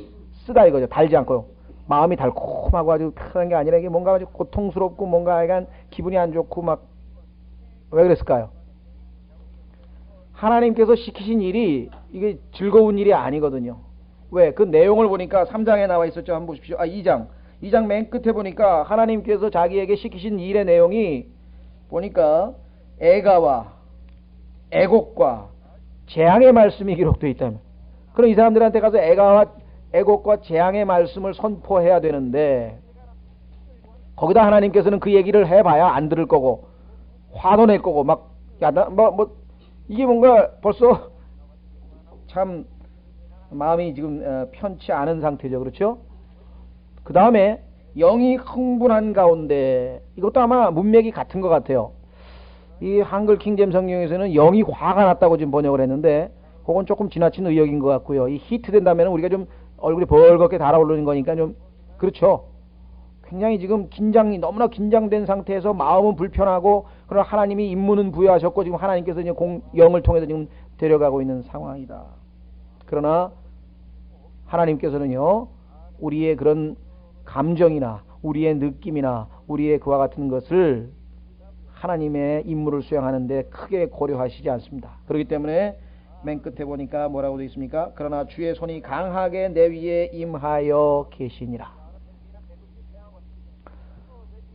[SPEAKER 1] 쓰다 이거죠. 달지 않고요. 마음이 달콤하고 아주 편한 게 아니라 이게 뭔가 아주 고통스럽고 뭔가 약간 기분이 안 좋고 막, 왜 그랬을까요? 하나님께서 시키신 일이 이게 즐거운 일이 아니거든요. 왜? 그 내용을 보니까 3장에 나와 있었죠. 한번 보십시오. 2장 맨 끝에 보니까 하나님께서 자기에게 시키신 일의 내용이 보니까 애가와 애곡과 재앙의 말씀이 기록되어 있다면, 그럼 이 사람들한테 가서 애곡과 재앙의 말씀을 선포해야 되는데, 거기다 하나님께서는 그 얘기를 해봐야 안 들을 거고 화도 낼 거고 막, 야, 이게 뭔가 벌써 참 마음이 지금 편치 않은 상태죠. 그렇죠? 그 다음에 영이 흥분한 가운데, 이것도 아마 문맥이 같은 것 같아요. 이 한글 킹잼 성경에서는 영이 화가 났다고 지금 번역을 했는데, 그건 조금 지나친 의역인 것 같고요. 이 히트 된다면 우리가 좀 얼굴이 벌겋게 달아오르는 거니까 좀 그렇죠. 굉장히 지금 너무나 긴장된 상태에서 마음은 불편하고, 그러나 하나님이 임무는 부여하셨고 지금 하나님께서 이제 영을 통해서 지금 데려가고 있는 상황이다. 그러나 하나님께서는요, 우리의 그런 감정이나 우리의 느낌이나 우리의 그와 같은 것을 하나님의 임무를 수행하는데 크게 고려하시지 않습니다. 그렇기 때문에 맨 끝에 보니까 뭐라고 되어 있습니까? 그러나 주의 손이 강하게 내 위에 임하여 계시니라.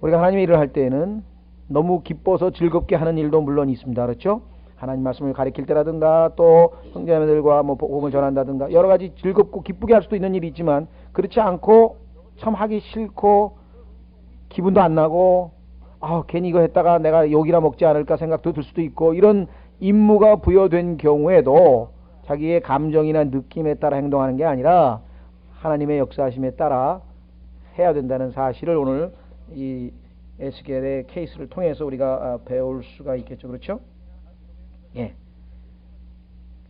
[SPEAKER 1] 우리가 하나님의 일을 할 때에는 너무 기뻐서 즐겁게 하는 일도 물론 있습니다. 그렇죠? 하나님 말씀을 가르칠 때라든가 또 형제자매들과 뭐 복음을 전한다든가 여러 가지 즐겁고 기쁘게 할 수도 있는 일이 있지만, 그렇지 않고 참 하기 싫고 기분도 안 나고 괜히 이거 했다가 내가 욕이나 먹지 않을까 생각도 들 수도 있고, 이런 임무가 부여된 경우에도 자기의 감정이나 느낌에 따라 행동하는 게 아니라 하나님의 역사하심에 따라 해야 된다는 사실을 오늘 이 에스겔의 케이스를 통해서 우리가 배울 수가 있겠죠. 그렇죠? 예.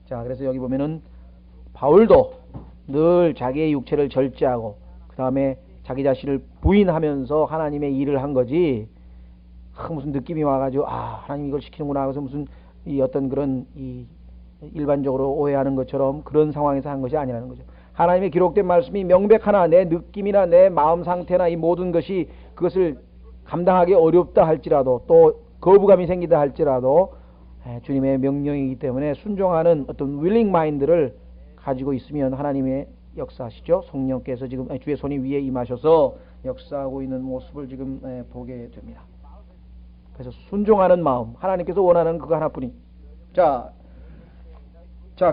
[SPEAKER 1] 자, 그래서 여기 보면은 바울도 늘 자기의 육체를 절제하고 그 다음에 자기 자신을 부인하면서 하나님의 일을 한 거지, 무슨 느낌이 와가지고 하나님 이걸 시키는구나 그래서 무슨 이 어떤 그런 이 일반적으로 오해하는 것처럼 그런 상황에서 한 것이 아니라는 거죠. 하나님의 기록된 말씀이 명백하나 내 느낌이나 내 마음 상태나 이 모든 것이 그것을 감당하기 어렵다 할지라도 또 거부감이 생기다 할지라도 주님의 명령이기 때문에 순종하는 어떤 willing mind를 가지고 있으면 하나님의 역사하시죠. 성령께서 지금 주의 손이 위에 임하셔서 역사하고 있는 모습을 지금 보게 됩니다. 그래서 순종하는 마음, 하나님께서 원하는 그거 하나뿐이. 자,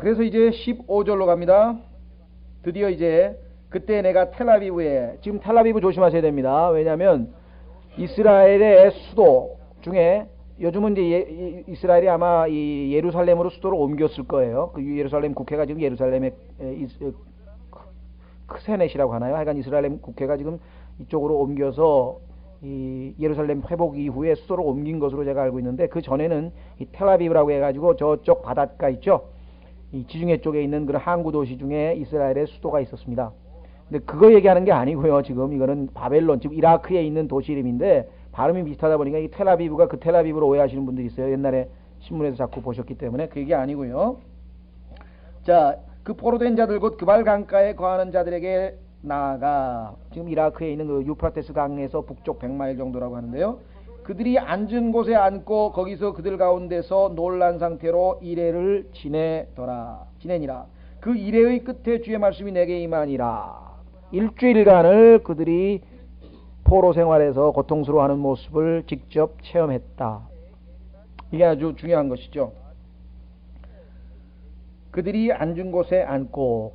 [SPEAKER 1] 그래서 이제 15절로 갑니다. 드디어 이제 그때 내가 텔아비브에, 지금 텔아비브 조심하셔야 됩니다. 왜냐하면 이스라엘의 수도 중에 요즘은 이제 이스라엘이 아마 이 예루살렘으로 수도를 옮겼을 거예요. 그 예루살렘 국회가 지금 예루살렘의 크세넷이라고 하나요? 하여간 이스라엘 국회가 지금 이쪽으로 옮겨서 이 예루살렘 회복 이후에 수도를 옮긴 것으로 제가 알고 있는데, 그 전에는 이 텔아비브라고 해가지고 저쪽 바닷가 있죠. 이 지중해 쪽에 있는 그런 항구 도시 중에 이스라엘의 수도가 있었습니다. 근데 그거 얘기하는 게 아니고요. 지금 이거는 바벨론, 지금 이라크에 있는 도시 이름인데 발음이 비슷하다 보니까 이 텔아비브가 그 텔아비브로 오해하시는 분들이 있어요. 옛날에 신문에서 자꾸 보셨기 때문에 그 얘기 아니고요. 자, 그 포로된 자들 곧 그발 강가에 거하는 자들에게 나아가, 지금 이라크에 있는 그 유프라테스 강에서 북쪽 100마일 정도라고 하는데요. 그들이 앉은 곳에 앉고 거기서 그들 가운데서 놀란 상태로 이레를 지내니라. 그 이레의 끝에 주의 말씀이 내게 임하니라. 일주일간을 그들이 포로 생활에서 고통스러워하는 모습을 직접 체험했다. 이게 아주 중요한 것이죠. 그들이 앉은 곳에 앉고,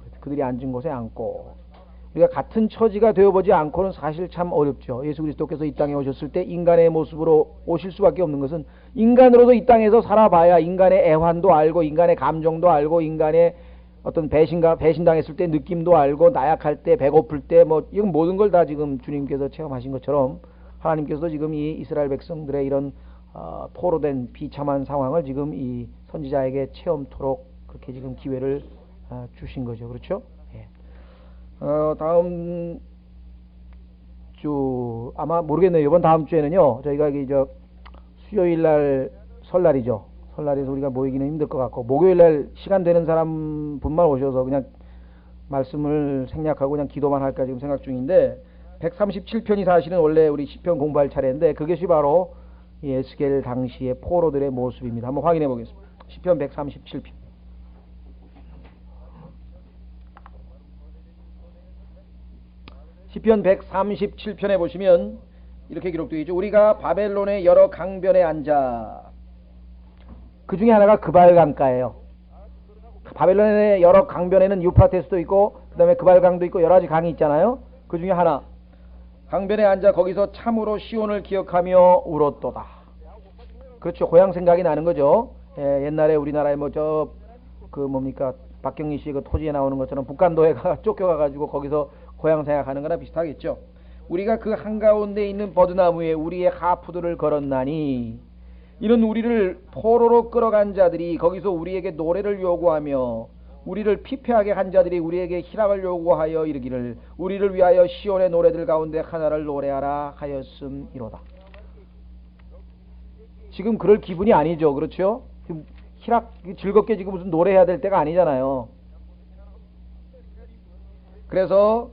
[SPEAKER 1] 우리가 같은 처지가 되어보지 않고는 사실 참 어렵죠. 예수 그리스도께서 이 땅에 오셨을 때 인간의 모습으로 오실 수밖에 없는 것은, 인간으로도 이 땅에서 살아봐야 인간의 애환도 알고, 인간의 감정도 알고, 인간의 어떤 배신당했을 때 느낌도 알고, 나약할 때, 배고플 때, 이건 모든 걸 다 지금 주님께서 체험하신 것처럼 하나님께서도 지금 이 이스라엘 백성들의 이런 포로된 비참한 상황을 지금 이 선지자에게 체험토록 그렇게 지금 기회를 주신 거죠. 그렇죠? 예. 다음 주 아마 모르겠네요. 이번 다음 주에는요. 저희가 수요일 날 설날이죠. 설날에서 우리가 모이기는 힘들 것 같고, 목요일 날 시간 되는 사람 분만 오셔서 그냥 말씀을 생략하고 그냥 기도만 할까 지금 생각 중인데, 137편이 사실은 원래 우리 시편 공부할 차례인데 그것이 바로 이 에스겔 당시의 포로들의 모습입니다. 한번 확인해 보겠습니다. 시편 137편. 시편 137편에 보시면 이렇게 기록되어 있죠. 우리가 바벨론의 여러 강변에 앉아. 그 중에 하나가 그발 강가예요. 바벨론의 여러 강변에는 유프라테스도 있고, 그 다음에 그발 강도 있고, 여러 가지 강이 있잖아요. 그 중에 하나, 강변에 앉아 거기서 참으로 시온을 기억하며 울었도다. 그렇죠. 고향 생각이 나는 거죠. 옛날에 우리나라에 박경리 씨의 그 토지에 나오는 것처럼 북간도에 쫓겨가가지고 거기서 고향 생각하는 거나 비슷하겠죠. 우리가 그 한가운데 있는 버드나무에 우리의 하프들을 걸었나니, 이는 우리를 포로로 끌어간 자들이 거기서 우리에게 노래를 요구하며, 우리를 피폐하게 한 자들이 우리에게 희락을 요구하여 이르기를, 우리를 위하여 시온의 노래들 가운데 하나를 노래하라 하였음이로다. 지금 그럴 기분이 아니죠. 그렇죠? 지금 즐겁게 지금 무슨 노래해야 될 때가 아니잖아요. 그래서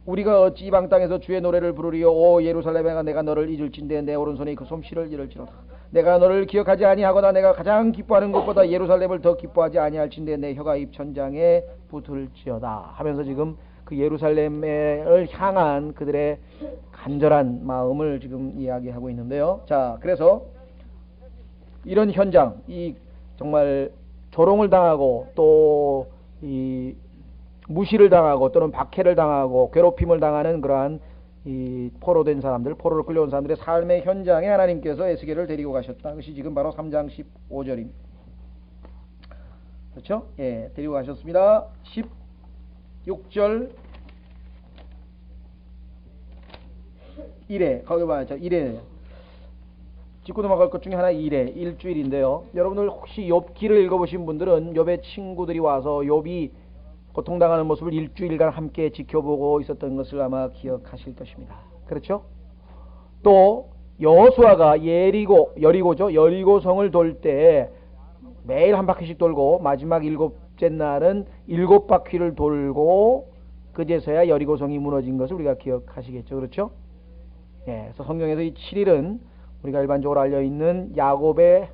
[SPEAKER 1] 우리가 어찌 이방 땅에서 주의 노래를 부르리요. 오 예루살렘아, 내가 너를 잊을진대 내 오른손에 그 솜씨를 잃을지로다. 내가 너를 기억하지 아니하거나 내가 가장 기뻐하는 것보다 예루살렘을 더 기뻐하지 아니할진대 내 혀가 입천장에 붙을지어다 하면서 지금 그 예루살렘을 향한 그들의 간절한 마음을 지금 이야기하고 있는데요. 자, 그래서 이런 현장, 이 정말 조롱을 당하고 또 이 무시를 당하고 또는 박해를 당하고 괴롭힘을 당하는 그러한 이 포로된 사람들, 포로로 끌려온 사람들의 삶의 현장에 하나님께서 에스겔을 데리고 가셨다. 그것이 지금 바로 3장 15절입니다. 그렇죠? 예, 데리고 가셨습니다. 16절 이래, 거기 봐야죠. 이래. 짚고 넘어갈 것 중에 하나 이래, 일주일인데요. 여러분들 혹시 욥기를 읽어보신 분들은 욥의 친구들이 와서 욥이 고통당하는 모습을 일주일간 함께 지켜보고 있었던 것을 아마 기억하실 것입니다. 그렇죠? 또 여호수아가 여리고성을 돌 때 매일 한 바퀴씩 돌고 마지막 7째 날은 7바퀴를 돌고 그제서야 여리고성이 무너진 것을 우리가 기억하시겠죠. 그렇죠? 예, 그래서 성경에서 이 7일은 우리가 일반적으로 알려있는 야곱의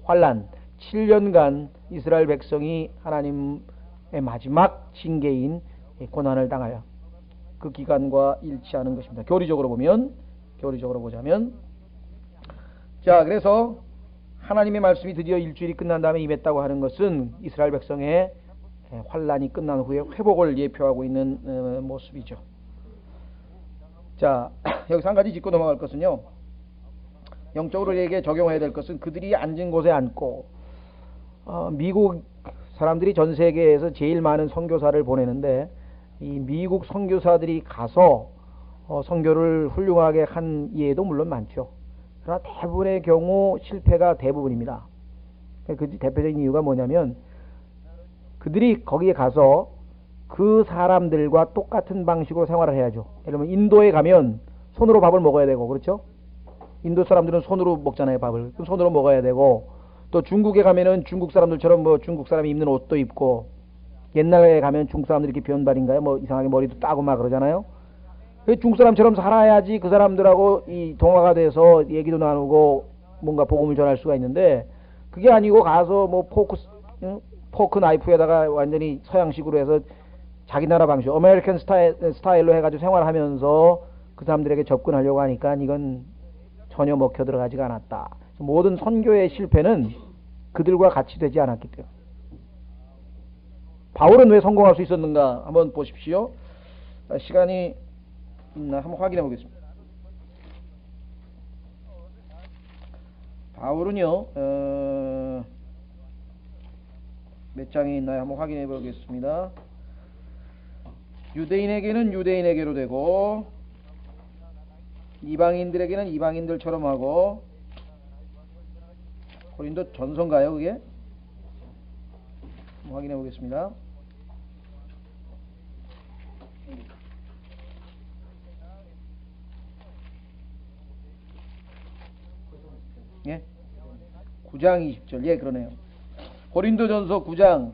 [SPEAKER 1] 환난, 7년간 이스라엘 백성이 하나님의 마지막 징계인 고난을 당하여 그 기간과 일치하는 것입니다. 교리적으로 보자면 자, 그래서 하나님의 말씀이 드디어 일주일이 끝난 다음에 임했다고 하는 것은 이스라엘 백성의 환난이 끝난 후에 회복을 예표하고 있는 모습이죠. 자, 여기서 한 가지 짚고 넘어갈 것은요, 영적으로 우리에게 적용해야 될 것은 그들이 앉은 곳에 앉고, 미국 사람들이 전 세계에서 제일 많은 선교사를 보내는데 이 미국 선교사들이 가서 선교를 훌륭하게 한 예도 물론 많죠. 그러나 대부분의 경우 실패가 대부분입니다. 그 대표적인 이유가 뭐냐면 그들이 거기에 가서 그 사람들과 똑같은 방식으로 생활을 해야죠. 예를 들면 인도에 가면 손으로 밥을 먹어야 되고, 그렇죠? 인도 사람들은 손으로 먹잖아요, 밥을. 그럼 손으로 먹어야 되고, 또 중국에 가면은 중국 사람들처럼 뭐 중국 사람이 입는 옷도 입고, 옛날에 가면 중국 사람들이 이렇게 변발인가요? 뭐 이상하게 머리도 따고 막 그러잖아요. 중국 사람처럼 살아야지 그 사람들하고 이 동화가 돼서 얘기도 나누고 뭔가 복음을 전할 수가 있는데, 그게 아니고 가서 뭐 포크 나이프에다가 완전히 서양식으로 해서 자기 나라 방식, 아메리칸 스타일로 해가지고 생활하면서 그 사람들에게 접근하려고 하니까 이건 전혀 먹혀 들어가지가 않았다. 모든 선교의 실패는 그들과 같이 되지 않았기 때문에. 바울은 왜 성공할 수 있었는가 한번 보십시오. 시간이 있나 한번 확인해 보겠습니다. 바울은요 몇 장에 있나요? 한번 확인해 보겠습니다. 유대인에게는 유대인에게로 되고 이방인들에게는 이방인들처럼 하고, 고린도 전서인가요 그게? 한번 확인해 보겠습니다. 예? 9장 20절. 예, 그러네요. 고린도전서 9장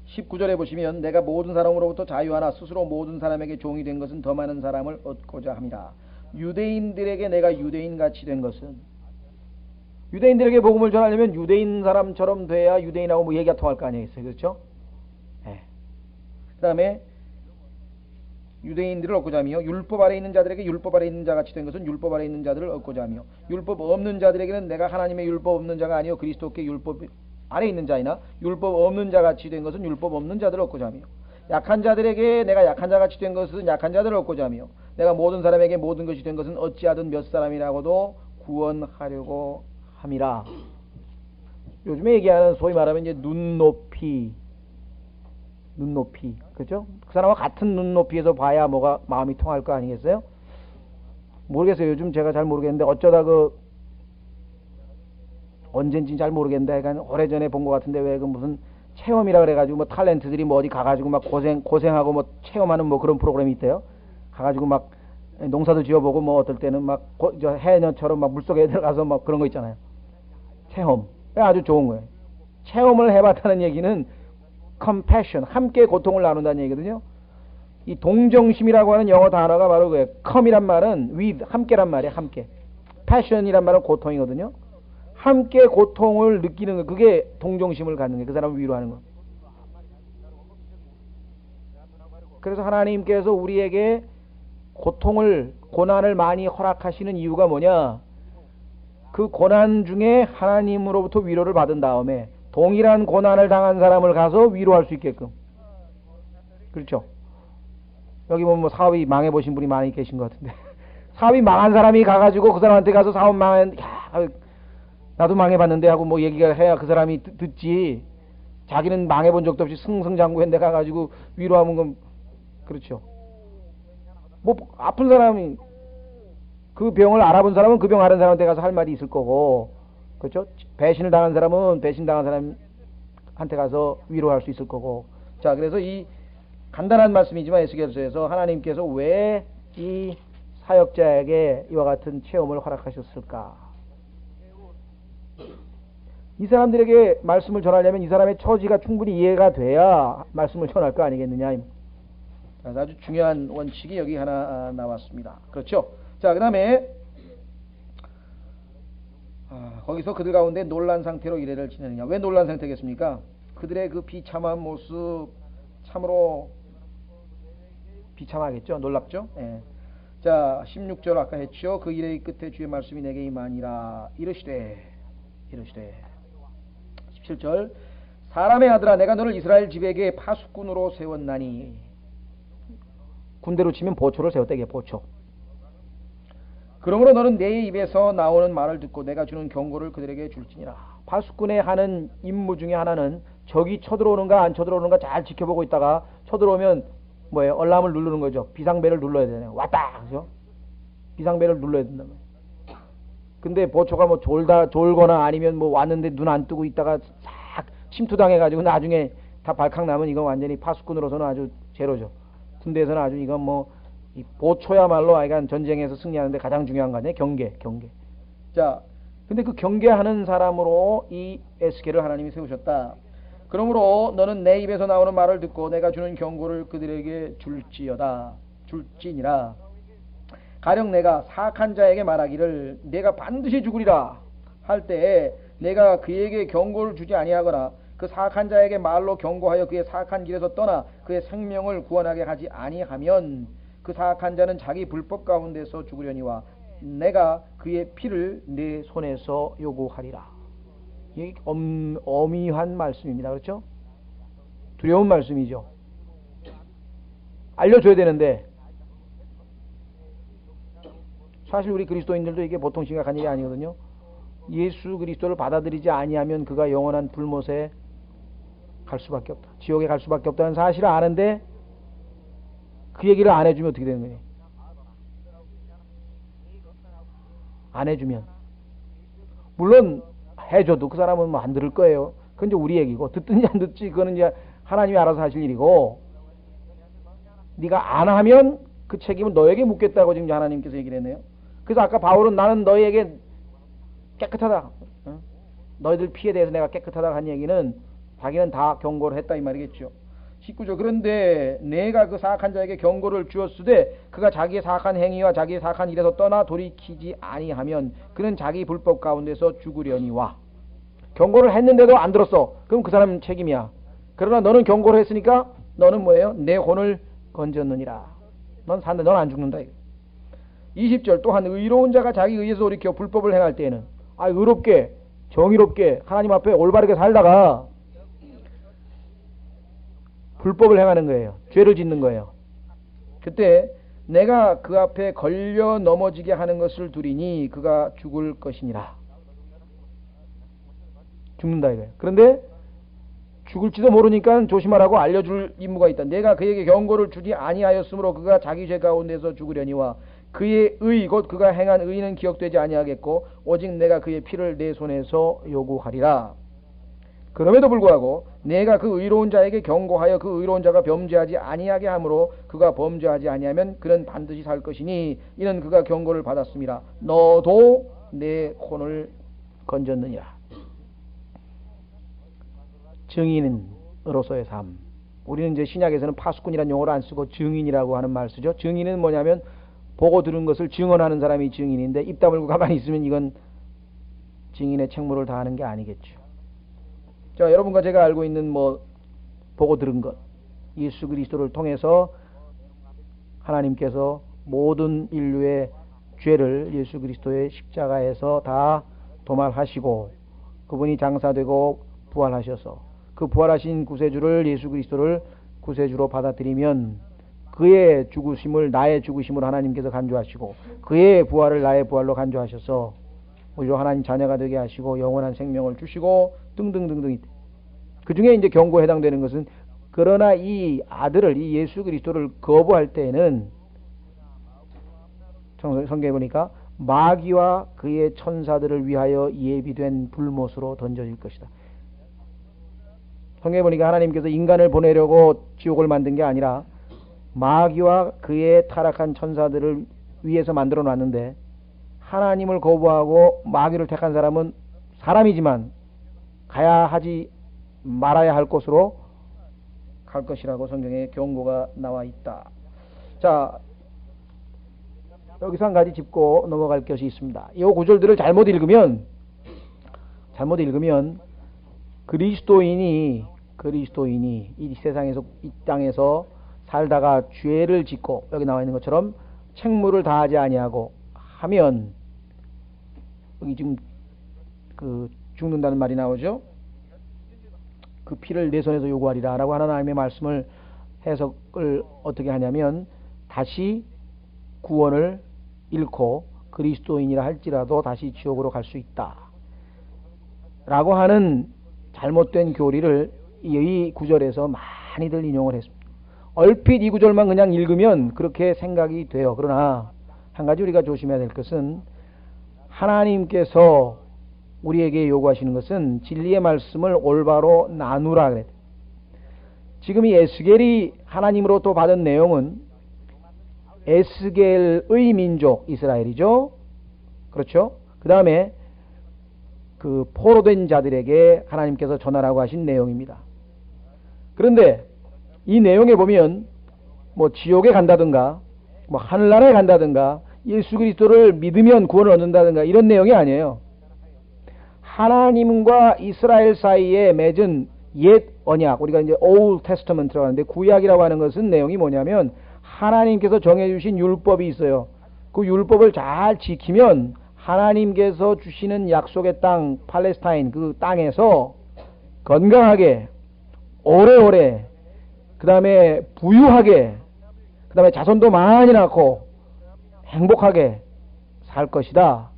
[SPEAKER 1] 19절에 보시면 내가 모든 사람으로부터 자유하나 스스로 모든 사람에게 종이 된 것은 더 많은 사람을 얻고자 합니다. 유대인들에게 내가 유대인같이 된 것은, 유대인들에게 복음을 전하려면 유대인 사람처럼 돼야 유대인하고 뭐 얘기가 통할 거 아니겠어요, 그렇죠? 네. 그 다음에 유대인들을 얻고자 하며, 율법 아래 있는 자들에게 율법 아래 있는 자같이 된 것은 율법 아래 있는 자들을 얻고자 하며, 율법 없는 자들에게는 내가 하나님의 율법 없는 자가 아니요 그리스도께 율법 안에 있는 자이나 율법 없는 자같이 된 것은 율법 없는 자들을 얻고자 하며, 약한 자들에게 내가 약한 자같이 된 것은 약한 자들을 얻고자 하며, 내가 모든 사람에게 모든 것이 된 것은 어찌하든 몇 사람이라고도 구원하려고 함이라. 요즘에 얘기하는 소위 말하면 이제 눈높이, 그렇죠? 그 사람과 같은 눈높이에서 봐야 뭐가 마음이 통할 거 아니겠어요? 모르겠어요. 요즘 제가 잘 모르겠는데 어쩌다 언젠지 잘 모르겠는데 약간 오래전에 본 것 같은데, 왜 그 무슨 체험이라 그래가지고 뭐 탤런트들이 뭐 어디 가가지고 막 고생하고 뭐 체험하는 뭐 그런 프로그램이 있대요. 가가지고 막 농사도 지어보고 뭐 어떨 때는 막 저 해녀처럼 막 물속에 들어가서 막 그런 거 있잖아요. 체험. 아주 좋은 거예요. 체험을 해봤다는 얘기는 compassion, 함께 고통을 나눈다는 얘기거든요. 이 동정심이라고 하는 영어 단어가 바로 그거예요. come이란 말은 with, 함께란 말이에요. 함께. passion이란 말은 고통이거든요. 함께 고통을 느끼는 거, 그게 동정심을 갖는 거예요. 그 사람을 위로하는 거. 그래서 하나님께서 우리에게 고난을 많이 허락하시는 이유가 뭐냐? 그 고난 중에 하나님으로부터 위로를 받은 다음에 동일한 고난을 당한 사람을 가서 위로할 수 있게끔. 그렇죠? 여기 보면 뭐 사업이 망해보신 분이 많이 계신 것 같은데 사업이 망한 사람이 가가지고 그 사람한테 가서 사업 망한, 야, 나도 망해봤는데 하고 뭐 얘기가 해야 그 사람이 듣지. 자기는 망해본 적도 없이 승승장구했는데 가가지고 위로하면 건, 그렇죠? 뭐 아픈 사람이, 그 병을 알아본 사람은 그 병 앓은 사람한테 가서 할 말이 있을 거고, 그렇죠? 배신을 당한 사람은 배신 당한 사람한테 가서 위로할 수 있을 거고. 자, 그래서 이 간단한 말씀이지만 에스겔서에서 하나님께서 왜 이 사역자에게 이와 같은 체험을 허락하셨을까? 이 사람들에게 말씀을 전하려면 이 사람의 처지가 충분히 이해가 돼야 말씀을 전할 거 아니겠느냐. 아주 중요한 원칙이 여기 하나 나왔습니다. 그렇죠? 자, 그 다음에 거기서 그들 가운데 놀란 상태로 이래를 지내느냐. 왜 놀란 상태겠습니까? 그들의 그 비참한 모습, 참으로 비참하겠죠? 놀랍죠? 예. 자, 16절 아까 했죠? 그 일의 끝에 주의 말씀이 내게 임하니라. 이르시되 17절 사람의 아들아 내가 너를 이스라엘 집에게 파수꾼으로 세웠나니. 군대로 치면 보초를 세웠대게, 보초. 그러므로 너는 내 입에서 나오는 말을 듣고 내가 주는 경고를 그들에게 줄지니라. 파수꾼의 하는 임무 중에 하나는 적이 쳐들어오는가 안 쳐들어오는가 잘 지켜보고 있다가 쳐들어오면 뭐예요? 얼람을 누르는 거죠. 비상벨을 눌러야 되잖아요. 왔다! 그죠? 비상벨을 눌러야 된다면. 근데 보초가 뭐 졸거나 아니면 뭐 왔는데 눈 안 뜨고 있다가 싹 침투당해가지고 나중에 다 발칵 나면 이건 완전히 파수꾼으로서는 아주 제로죠. 군대에서는 아주 이건 뭐 이 보초야말로 아이간 전쟁에서 승리하는데 가장 중요한 거 아니에요? 경계. 자, 근데 그 경계하는 사람으로 이 에스겔을 하나님이 세우셨다. 그러므로 너는 내 입에서 나오는 말을 듣고 내가 주는 경고를 그들에게 줄지니라. 가령 내가 사악한 자에게 말하기를 내가 반드시 죽으리라 할 때에 내가 그에게 경고를 주지 아니하거나 그 사악한 자에게 말로 경고하여 그의 사악한 길에서 떠나 그의 생명을 구원하게 하지 아니하면 그 사악한 자는 자기 불법 가운데서 죽으려니와 내가 그의 피를 내 손에서 요구하리라. 이게 엄미한 말씀입니다. 그렇죠? 두려운 말씀이죠. 알려줘야 되는데 사실 우리 그리스도인들도 이게 보통 심각한 일이 아니거든요. 예수 그리스도를 받아들이지 아니하면 그가 영원한 불못에 갈 수밖에 없다. 지옥에 갈 수밖에 없다는 사실을 아는데 그 얘기를 안 해주면 어떻게 되는 거예요? 안 해주면 물론 해줘도 그 사람은 뭐 안 들을 거예요. 그건 이제 우리 얘기고 듣든지 안 듣지 그거는 이제 하나님이 알아서 하실 일이고 네가 안 하면 그 책임은 너에게 묻겠다고 지금 하나님께서 얘기를 했네요. 그래서 아까 바울은 나는 너희에게 깨끗하다. 너희들 피에 대해서 내가 깨끗하다고 한 얘기는 자기는 다 경고를 했다 이 말이겠죠. 19절 그런데 내가 그 사악한 자에게 경고를 주었으되 그가 자기의 사악한 행위와 자기의 사악한 일에서 떠나 돌이키지 아니하면 그는 자기 불법 가운데서 죽으려니와. 경고를 했는데도 안 들었어. 그럼 그 사람 책임이야. 그러나 너는 경고를 했으니까 너는 뭐예요? 내 혼을 건졌느니라. 넌 산다. 넌 안 죽는다. 20절 또한 의로운 자가 자기 의에서 돌이켜 불법을 행할 때에는 의롭게 정의롭게 하나님 앞에 올바르게 살다가 불법을 행하는 거예요. 죄를 짓는 거예요. 그때 내가 그 앞에 걸려 넘어지게 하는 것을 두리니 그가 죽을 것이니라. 죽는다 이거예요. 그런데 죽을지도 모르니까 조심하라고 알려줄 임무가 있다. 내가 그에게 경고를 주지 아니하였으므로 그가 자기 죄 가운데서 죽으려니와 그의 의 곧 그가 행한 의는 기억되지 아니하겠고 오직 내가 그의 피를 내 손에서 요구하리라. 그럼에도 불구하고 내가 그 의로운 자에게 경고하여 그 의로운 자가 범죄하지 아니하게 하므로 그가 범죄하지 아니하면 그는 반드시 살 것이니 이는 그가 경고를 받았음이라. 너도 내 혼을 건졌느니라. 증인으로서의 삶. 우리는 이제 신약에서는 파수꾼이라는 용어를 안 쓰고 증인이라고 하는 말 쓰죠. 증인은 뭐냐면 보고 들은 것을 증언하는 사람이 증인인데 입 다물고 가만히 있으면 이건 증인의 책무를 다하는 게 아니겠죠. 자, 여러분과 제가 알고 있는 보고 들은 것, 예수 그리스도를 통해서 하나님께서 모든 인류의 죄를 예수 그리스도의 십자가에서 다 도말하시고 그분이 장사되고 부활하셔서 그 부활하신 구세주를 예수 그리스도를 구세주로 받아들이면 그의 죽으심을 나의 죽으심으로 하나님께서 간주하시고 그의 부활을 나의 부활로 간주하셔서 우리로 하나님 자녀가 되게 하시고 영원한 생명을 주시고 등등등등. 그 중에 이제 경고에 해당되는 것은 그러나 이 아들을 이 예수 그리스도를 거부할 때에는 성경에 보니까 마귀와 그의 천사들을 위하여 예비된 불못으로 던져질 것이다. 성경에 보니까 하나님께서 인간을 보내려고 지옥을 만든 게 아니라 마귀와 그의 타락한 천사들을 위해서 만들어 놨는데 하나님을 거부하고 마귀를 택한 사람은 사람이지만 가야 하지 말아야 할 곳으로 갈 것이라고 성경에 경고가 나와 있다. 자, 여기서 한 가지 짚고 넘어갈 것이 있습니다. 이 구절들을 잘못 읽으면 그리스도인이 이 세상에서 이 땅에서 살다가 죄를 짓고 여기 나와 있는 것처럼 책무를 다하지 아니하고 하면 여기 지금 그 죽는다는 말이 나오죠. 그 피를 내 손에서 요구하리라 라고 하나님의 말씀을 해석을 어떻게 하냐면 다시 구원을 잃고 그리스도인이라 할지라도 다시 지옥으로 갈 수 있다 라고 하는 잘못된 교리를 이 구절에서 많이들 인용을 했습니다. 얼핏 이 구절만 그냥 읽으면 그렇게 생각이 돼요. 그러나 한 가지 우리가 조심해야 될 것은 하나님께서 우리에게 요구하시는 것은 진리의 말씀을 올바로 나누라 그래요. 지금 이 에스겔이 하나님으로부터 받은 내용은 에스겔의 민족 이스라엘이죠. 그렇죠? 그 다음에 그 포로된 자들에게 하나님께서 전하라고 하신 내용입니다. 그런데 이 내용에 보면 뭐 지옥에 간다든가 뭐 하늘나라에 간다든가 예수 그리스도를 믿으면 구원을 얻는다든가 이런 내용이 아니에요. 하나님과 이스라엘 사이에 맺은 옛 언약, 우리가 이제 Old Testament라고 하는데 구약이라고 하는 것은 내용이 뭐냐면 하나님께서 정해주신 율법이 있어요. 그 율법을 잘 지키면 하나님께서 주시는 약속의 땅 팔레스타인 그 땅에서 건강하게 오래오래 그 다음에 부유하게 그 다음에 자손도 많이 낳고 행복하게 살 것이다.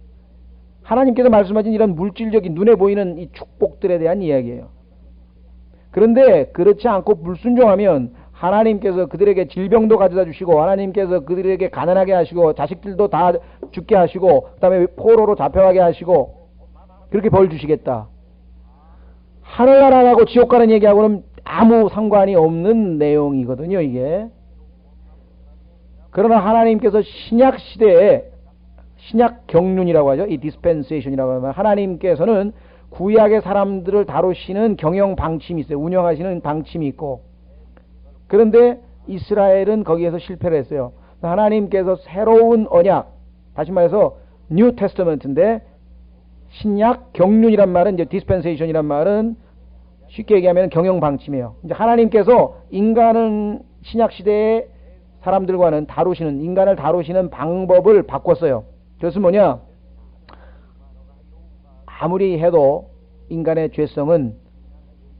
[SPEAKER 1] 하나님께서 말씀하신 이런 물질적인 눈에 보이는 이 축복들에 대한 이야기예요. 그런데 그렇지 않고 불순종하면 하나님께서 그들에게 질병도 가져다 주시고 하나님께서 그들에게 가난하게 하시고 자식들도 다 죽게 하시고 그 다음에 포로로 잡혀가게 하시고 그렇게 벌 주시겠다. 하늘나라하고 지옥 가는 얘기하고는 아무 상관이 없는 내용이거든요, 이게. 그러나 하나님께서 신약 시대에 신약 경륜이라고 하죠. 이 디스펜세이션이라고 하면 하나님께서는 구약의 사람들을 다루시는 경영 방침이 있어요. 운영하시는 방침이 있고. 그런데 이스라엘은 거기에서 실패를 했어요. 하나님께서 새로운 언약, 다시 말해서 뉴 테스터먼트인데 신약 경륜이란 말은 이제 디스펜세이션이란 말은 쉽게 얘기하면 경영 방침이에요. 이제 하나님께서 인간은 신약 시대의 사람들과는 다루시는 인간을 다루시는 방법을 바꿨어요. 그것은 뭐냐? 아무리 해도 인간의 죄성은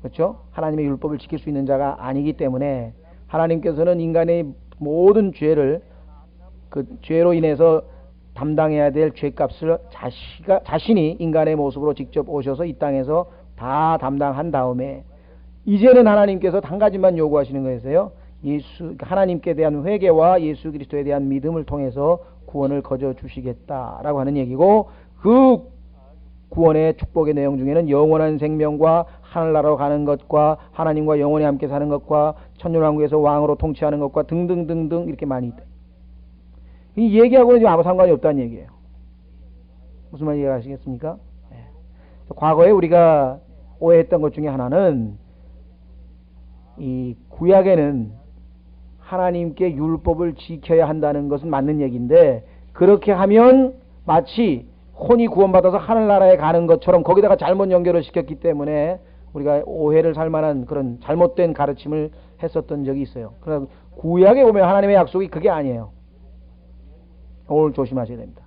[SPEAKER 1] 그렇죠? 하나님의 율법을 지킬 수 있는 자가 아니기 때문에 하나님께서는 인간의 모든 죄를 그 죄로 인해서 담당해야 될 죄값을 자신이 인간의 모습으로 직접 오셔서 이 땅에서 다 담당한 다음에 이제는 하나님께서 한 가지만 요구하시는 거였어요. 하나님께 대한 회개와 예수 그리스도에 대한 믿음을 통해서 구원을 거저 주시겠다라고 하는 얘기고, 그 구원의 축복의 내용 중에는 영원한 생명과 하늘나라로 가는 것과 하나님과 영원히 함께 사는 것과 천년왕국에서 왕으로 통치하는 것과 등등등등 이렇게 많이 있다. 이 얘기하고는 아무 상관이 없다는 얘기예요. 무슨 말 이해하시겠습니까? 네. 과거에 우리가 오해했던 것 중에 하나는 이 구약에는 하나님께 율법을 지켜야 한다는 것은 맞는 얘기인데, 그렇게 하면 마치 혼이 구원받아서 하늘나라에 가는 것처럼 거기다가 잘못 연결을 시켰기 때문에 우리가 오해를 살 만한 그런 잘못된 가르침을 했었던 적이 있어요. 그래서 구약에 보면 하나님의 약속이 그게 아니에요. 오늘 조심하셔야 됩니다.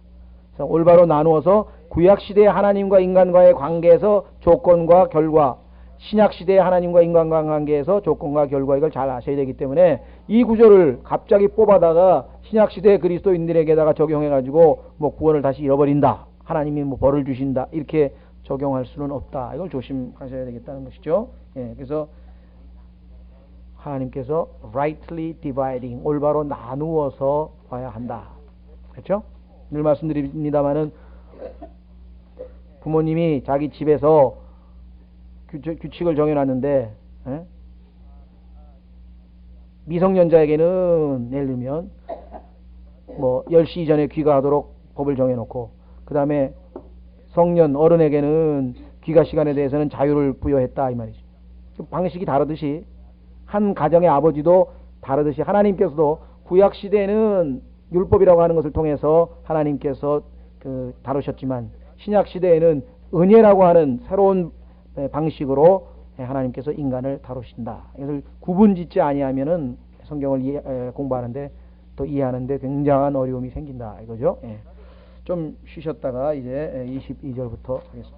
[SPEAKER 1] 그래서 올바로 나누어서 구약시대의 하나님과 인간과의 관계에서 조건과 결과, 신약시대의 하나님과 인간과 관계에서 조건과 결과, 이걸 잘 아셔야 되기 때문에 이 구절을 갑자기 뽑아다가 신약시대의 그리스도인들에게다가 적용해가지고 뭐 구원을 다시 잃어버린다, 하나님이 뭐 벌을 주신다, 이렇게 적용할 수는 없다. 이걸 조심하셔야 되겠다는 것이죠. 예, 그래서 하나님께서 rightly dividing, 올바로 나누어서 봐야 한다. 그렇죠? 늘 말씀드립니다마는 부모님이 자기 집에서 규칙을 정해놨는데, 예? 미성년자에게는 예를 들면 뭐 10시 이전에 귀가하도록 법을 정해놓고, 그 다음에 성년 어른에게는 귀가 시간에 대해서는 자유를 부여했다, 이 말이죠. 방식이 다르듯이 한 가정의 아버지도 다르듯이 하나님께서도 구약 시대에는 율법이라고 하는 것을 통해서 하나님께서 다루셨지만 신약 시대에는 은혜라고 하는 새로운 방식으로 하나님께서 인간을 다루신다. 이것을 구분짓지 아니하면은 성경을 공부하는데 또 이해하는데 굉장한 어려움이 생긴다, 이거죠. 예. 좀 쉬셨다가 이제 22절부터 하겠습니다.